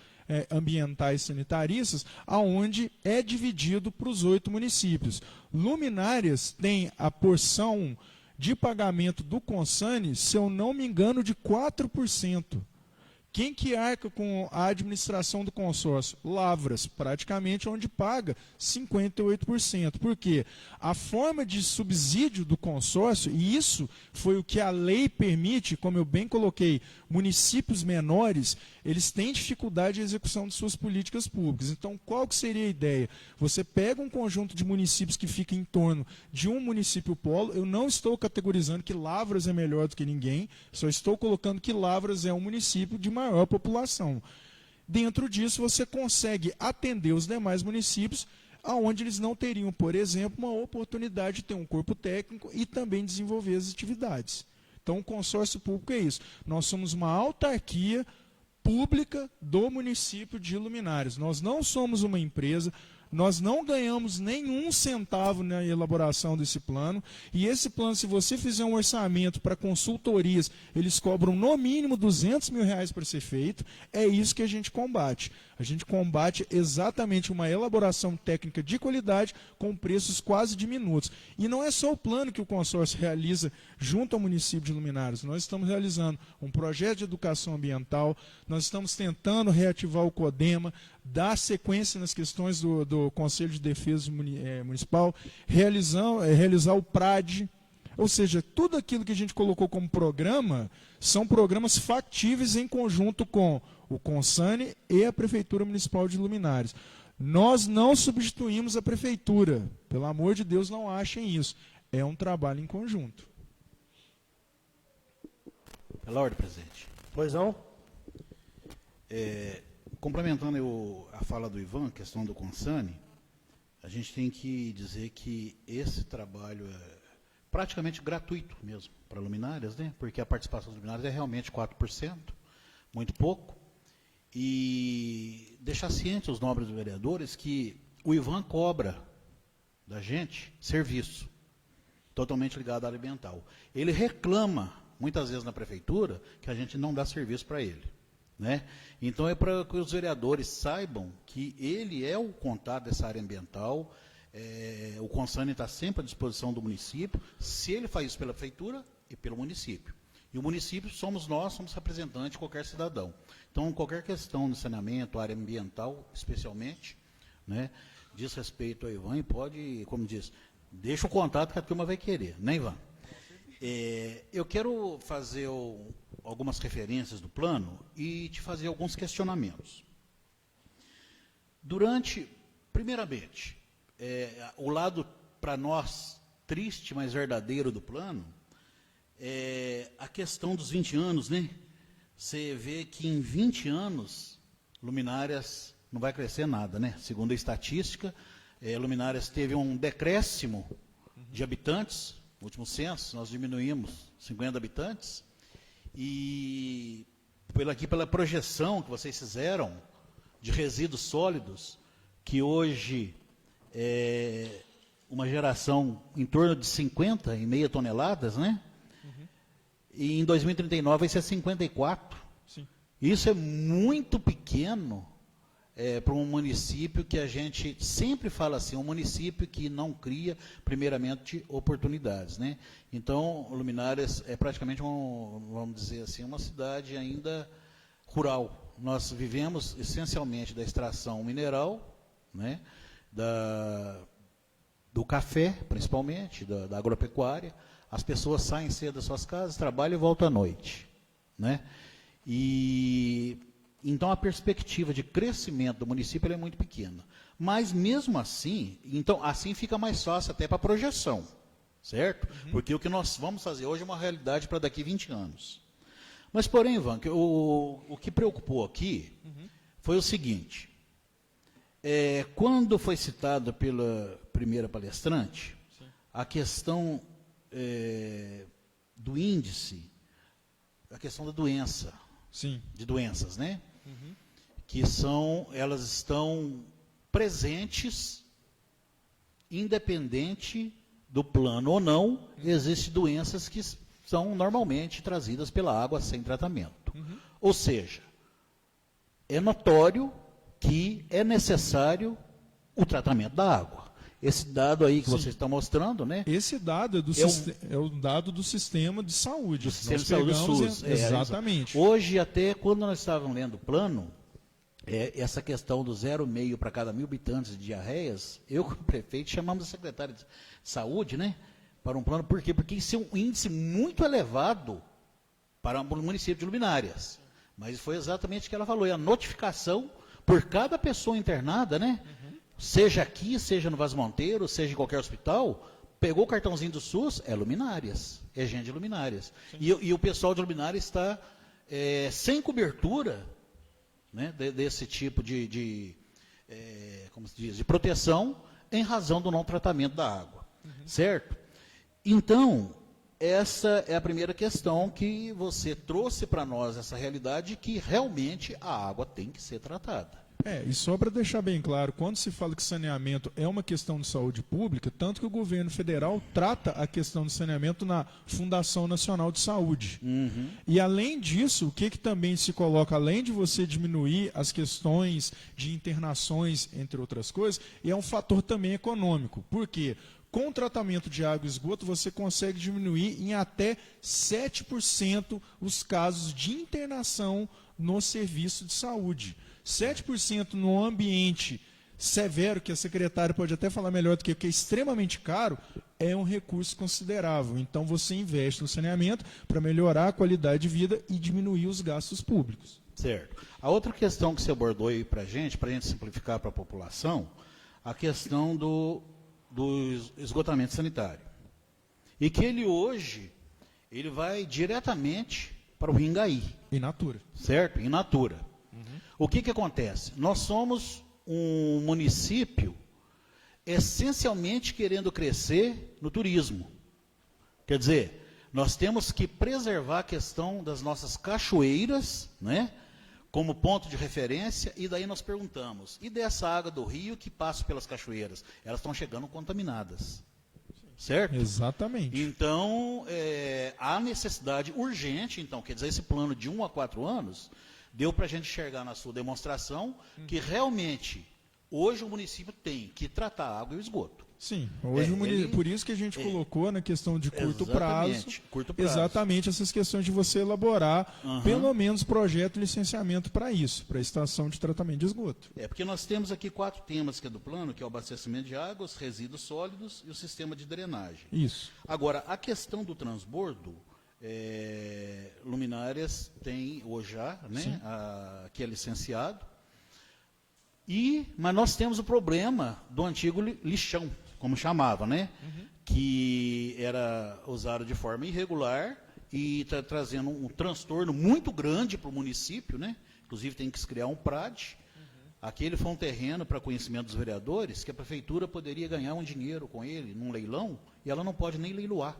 ambientais sanitaristas, aonde é dividido para os 8 municípios. Luminárias tem a porção de pagamento do Consane, se eu não me engano, de 4%. Quem que arca com a administração do consórcio? Lavras, praticamente onde paga 58%. Por quê? A forma de subsídio do consórcio, e isso foi o que a lei permite, como eu bem coloquei, municípios menores, eles têm dificuldade de execução de suas políticas públicas. Então, qual que seria a ideia? Você pega um conjunto de municípios que fica em torno de um município polo. Eu não estou categorizando que Lavras é melhor do que ninguém, só estou colocando que Lavras é um município de maior população. Dentro disso, você consegue atender os demais municípios aonde eles não teriam, por exemplo, uma oportunidade de ter um corpo técnico e também desenvolver as atividades. Então, o consórcio público é isso. Nós somos uma autarquia pública do município de Luminárias. Nós não somos uma empresa, nós não ganhamos nenhum centavo na elaboração desse plano, e esse plano, se você fizer um orçamento para consultorias, eles cobram no mínimo R$200 mil para ser feito. É isso que a gente combate. A gente combate exatamente uma elaboração técnica de qualidade com preços quase diminutos. E não é só o plano que o consórcio realiza junto ao município de Luminárias. Nós estamos realizando um projeto de educação ambiental, nós estamos tentando reativar o CODEMA, dar sequência nas questões do Conselho de Defesa Municipal, realizar o PRAD. Ou seja, tudo aquilo que a gente colocou como programa são programas factíveis em conjunto com o Consane e a Prefeitura Municipal de Luminárias. Nós não substituímos a Prefeitura. Pelo amor de Deus, não achem isso. É um trabalho em conjunto. Pela ordem, presidente. Pois não? Complementando a fala do Ivan, a questão do Consane, a gente tem que dizer que esse trabalho é praticamente gratuito mesmo para Luminárias, né? Porque a participação das Luminárias é realmente 4%, muito pouco. E deixar ciente os nobres vereadores que o Ivan cobra da gente serviço, totalmente ligado à área ambiental. Ele reclama, muitas vezes na prefeitura, que a gente não dá serviço para ele. Né? Então é para que os vereadores saibam que ele é o contato dessa área ambiental, o Consane está sempre à disposição do município, se ele faz isso pela prefeitura e pelo município. E o município somos nós, somos representantes de qualquer cidadão. Então, qualquer questão de saneamento, área ambiental, especialmente, né, diz respeito ao Ivan, e pode, como diz, deixa o contato que a turma vai querer, né, Ivan? Eu quero fazer algumas referências do plano e te fazer alguns questionamentos. Primeiramente, o lado, para nós, triste, mas verdadeiro do plano, a questão dos 20 anos, né? Você vê que em 20 anos, Luminárias não vai crescer nada, né? Segundo a estatística, Luminárias teve um decréscimo de habitantes. No último censo, nós diminuímos 50 habitantes. E pela projeção que vocês fizeram de resíduos sólidos, que hoje é uma geração em torno de 50,5 toneladas, né? E em 2039 vai ser 54. Sim. Isso é muito pequeno para um município que a gente sempre fala assim, um município que não cria, primeiramente, oportunidades. Né? Então, Luminárias é praticamente, vamos dizer assim, uma cidade ainda rural. Nós vivemos essencialmente da extração mineral, né? Do café, principalmente, da agropecuária. As pessoas saem cedo das suas casas, trabalham e voltam à noite. Né? Então, a perspectiva de crescimento do município é muito pequena. Mas, mesmo assim, então, assim fica mais fácil até para a projeção. Certo? Porque o que nós vamos fazer hoje é uma realidade para daqui 20 anos. Mas, porém, Ivan, o que preocupou aqui foi o seguinte. Quando foi citado pela primeira palestrante, sim, a questão do índice, a questão da doença, sim, de doenças, né? Que elas estão presentes, independente do plano ou não, existem doenças que são normalmente trazidas pela água sem tratamento. Ou seja, é notório que é necessário o tratamento da água. Esse dado aí que sim, você está mostrando, né? Esse dado é o dado do sistema de saúde. Do sistema de saúde do SUS. Exatamente. Hoje, até quando nós estávamos lendo o plano, essa questão do 0,5 para cada 1.000 habitantes de diarreias, eu, como prefeito, chamamos a secretária de saúde, né? Para um plano, por quê? Porque isso é um índice muito elevado para o município de Luminárias. Mas foi exatamente o que ela falou, é a notificação por cada pessoa internada, né? Seja aqui, seja no Vaz Monteiro, seja em qualquer hospital, pegou o cartãozinho do SUS, é Luminárias, é gente de Luminárias. E o pessoal de Luminárias está sem cobertura, né, desse tipo como se diz, de proteção, em razão do não tratamento da água, certo? Então, essa é a primeira questão que você trouxe para nós, essa realidade que realmente a água tem que ser tratada. E só para deixar bem claro, quando se fala que saneamento é uma questão de saúde pública, tanto que o governo federal trata a questão do saneamento na Fundação Nacional de Saúde. E além disso, o que também se coloca, além de você diminuir as questões de internações, entre outras coisas, é um fator também econômico. Por quê? Com o tratamento de água e esgoto, você consegue diminuir em até 7% os casos de internação no serviço de saúde. 7% no ambiente severo, que a secretária pode até falar melhor do que é extremamente caro, é um recurso considerável. Então, você investe no saneamento para melhorar a qualidade de vida e diminuir os gastos públicos. Certo. A outra questão que você abordou aí para a gente simplificar para a população, a questão do esgotamento sanitário. E que ele hoje, ele vai diretamente para o rio Ingaí. In natura. Certo? In natura. O que acontece? Nós somos um município essencialmente querendo crescer no turismo. Quer dizer, nós temos que preservar a questão das nossas cachoeiras, né, como ponto de referência, e daí nós perguntamos, e dessa água do rio que passa pelas cachoeiras? Elas estão chegando contaminadas. Certo? Exatamente. Então, há necessidade urgente, então, quer dizer, esse plano de 1 a 4 anos, deu para a gente enxergar na sua demonstração que realmente, hoje o município tem que tratar a água e o esgoto. Sim, hoje por isso que a gente colocou na questão de curto prazo, exatamente essas questões de você elaborar pelo menos projeto e licenciamento para isso, para a estação de tratamento de esgoto. Porque nós temos aqui 4 temas que é do plano, que é o abastecimento de águas, resíduos sólidos e o sistema de drenagem. Isso. Agora, a questão do transbordo, Luminárias tem hoje já, né, que é licenciado, mas nós temos o problema do antigo lixão, como chamava, né? Que era usado de forma irregular e está trazendo um transtorno muito grande para o município, né? Inclusive tem que se criar um PRAD. Aquele foi um terreno para conhecimento dos vereadores que a prefeitura poderia ganhar um dinheiro com ele num leilão e ela não pode nem leiloar.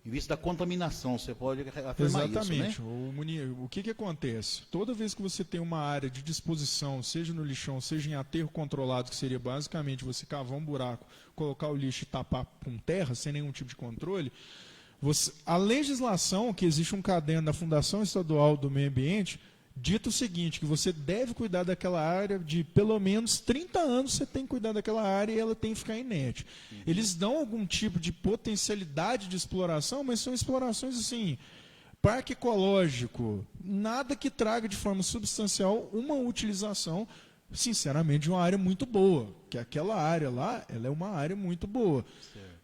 Em vista da contaminação, você pode afirmar exatamente. Isso, né? O que acontece? Toda vez que você tem uma área de disposição, seja no lixão, seja em aterro controlado, que seria basicamente você cavar um buraco, colocar o lixo e tapar com terra, sem nenhum tipo de controle, a legislação, que existe um caderno da Fundação Estadual do Meio Ambiente, dita o seguinte, que você deve cuidar daquela área de pelo menos 30 anos, você tem que cuidar daquela área e ela tem que ficar inerte. Eles dão algum tipo de potencialidade de exploração, mas são explorações assim, parque ecológico, nada que traga de forma substancial uma utilização, sinceramente, de uma área muito boa, que aquela área lá, ela é uma área muito boa. Certo.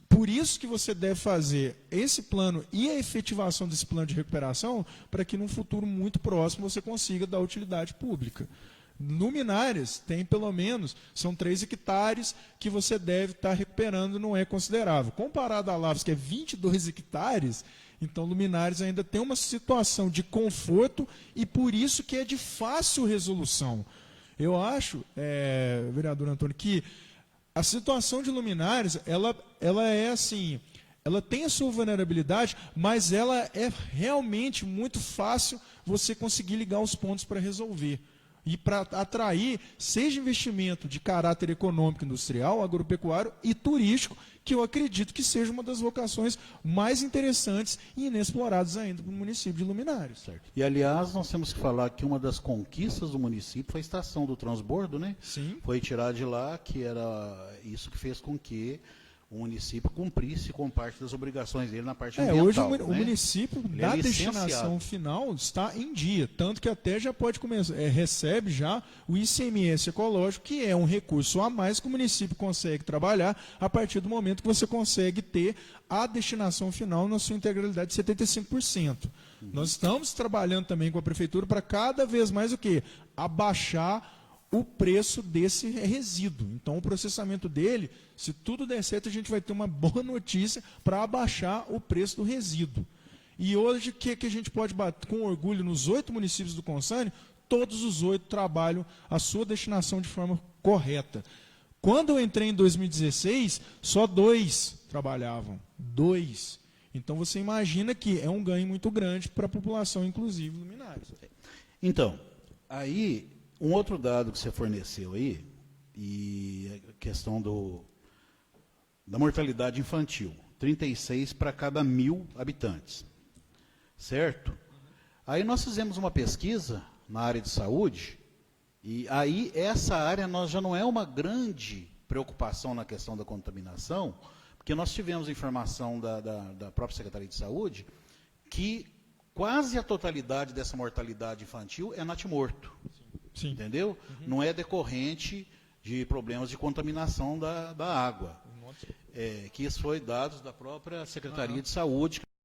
Por isso que você deve fazer esse plano e a efetivação desse plano de recuperação para que num futuro muito próximo você consiga dar utilidade pública. Luminárias tem pelo menos, são 3 hectares que você deve estar recuperando, não é considerável. Comparado a Lavras, que é 22 hectares, então Luminárias ainda tem uma situação de conforto e por isso que é de fácil resolução. Eu acho, vereador Antônio, que a situação de Luminárias, ela é assim, ela tem a sua vulnerabilidade, mas ela é realmente muito fácil você conseguir ligar os pontos para resolver. E para atrair, seja investimento de caráter econômico, industrial, agropecuário e turístico, que eu acredito que seja uma das vocações mais interessantes e inexploradas ainda para o município de Luminárias. Certo. E, aliás, nós temos que falar que uma das conquistas do município foi a estação do transbordo, né? Sim. Foi tirar de lá, que era isso que fez com que o município cumprisse com parte das obrigações dele na parte ambiental. Hoje né? O município, na destinação final, está em dia, tanto que até já pode começar, recebe já o ICMS ecológico, que é um recurso a mais que o município consegue trabalhar a partir do momento que você consegue ter a destinação final na sua integralidade de 75%. Nós estamos trabalhando também com a prefeitura para cada vez mais o quê? Abaixar o preço desse resíduo. Então, o processamento dele, se tudo der certo, a gente vai ter uma boa notícia para abaixar o preço do resíduo. E hoje, o que a gente pode bater com orgulho nos 8 municípios do Consane? Todos os 8 trabalham a sua destinação de forma correta. Quando eu entrei em 2016, só 2 trabalhavam. 2. Então você imagina que é um ganho muito grande para a população, inclusive Luminários. Então, aí, um outro dado que você forneceu aí, e a questão da mortalidade infantil, 36 para cada 1.000 habitantes, certo? Aí nós fizemos uma pesquisa na área de saúde, e aí essa área nós já não é uma grande preocupação na questão da contaminação, porque nós tivemos informação da própria Secretaria de Saúde que quase a totalidade dessa mortalidade infantil é natimorto. Sim. Entendeu? Uhum. Não é decorrente de problemas de contaminação da água. Que isso foi dados da própria Secretaria de Saúde,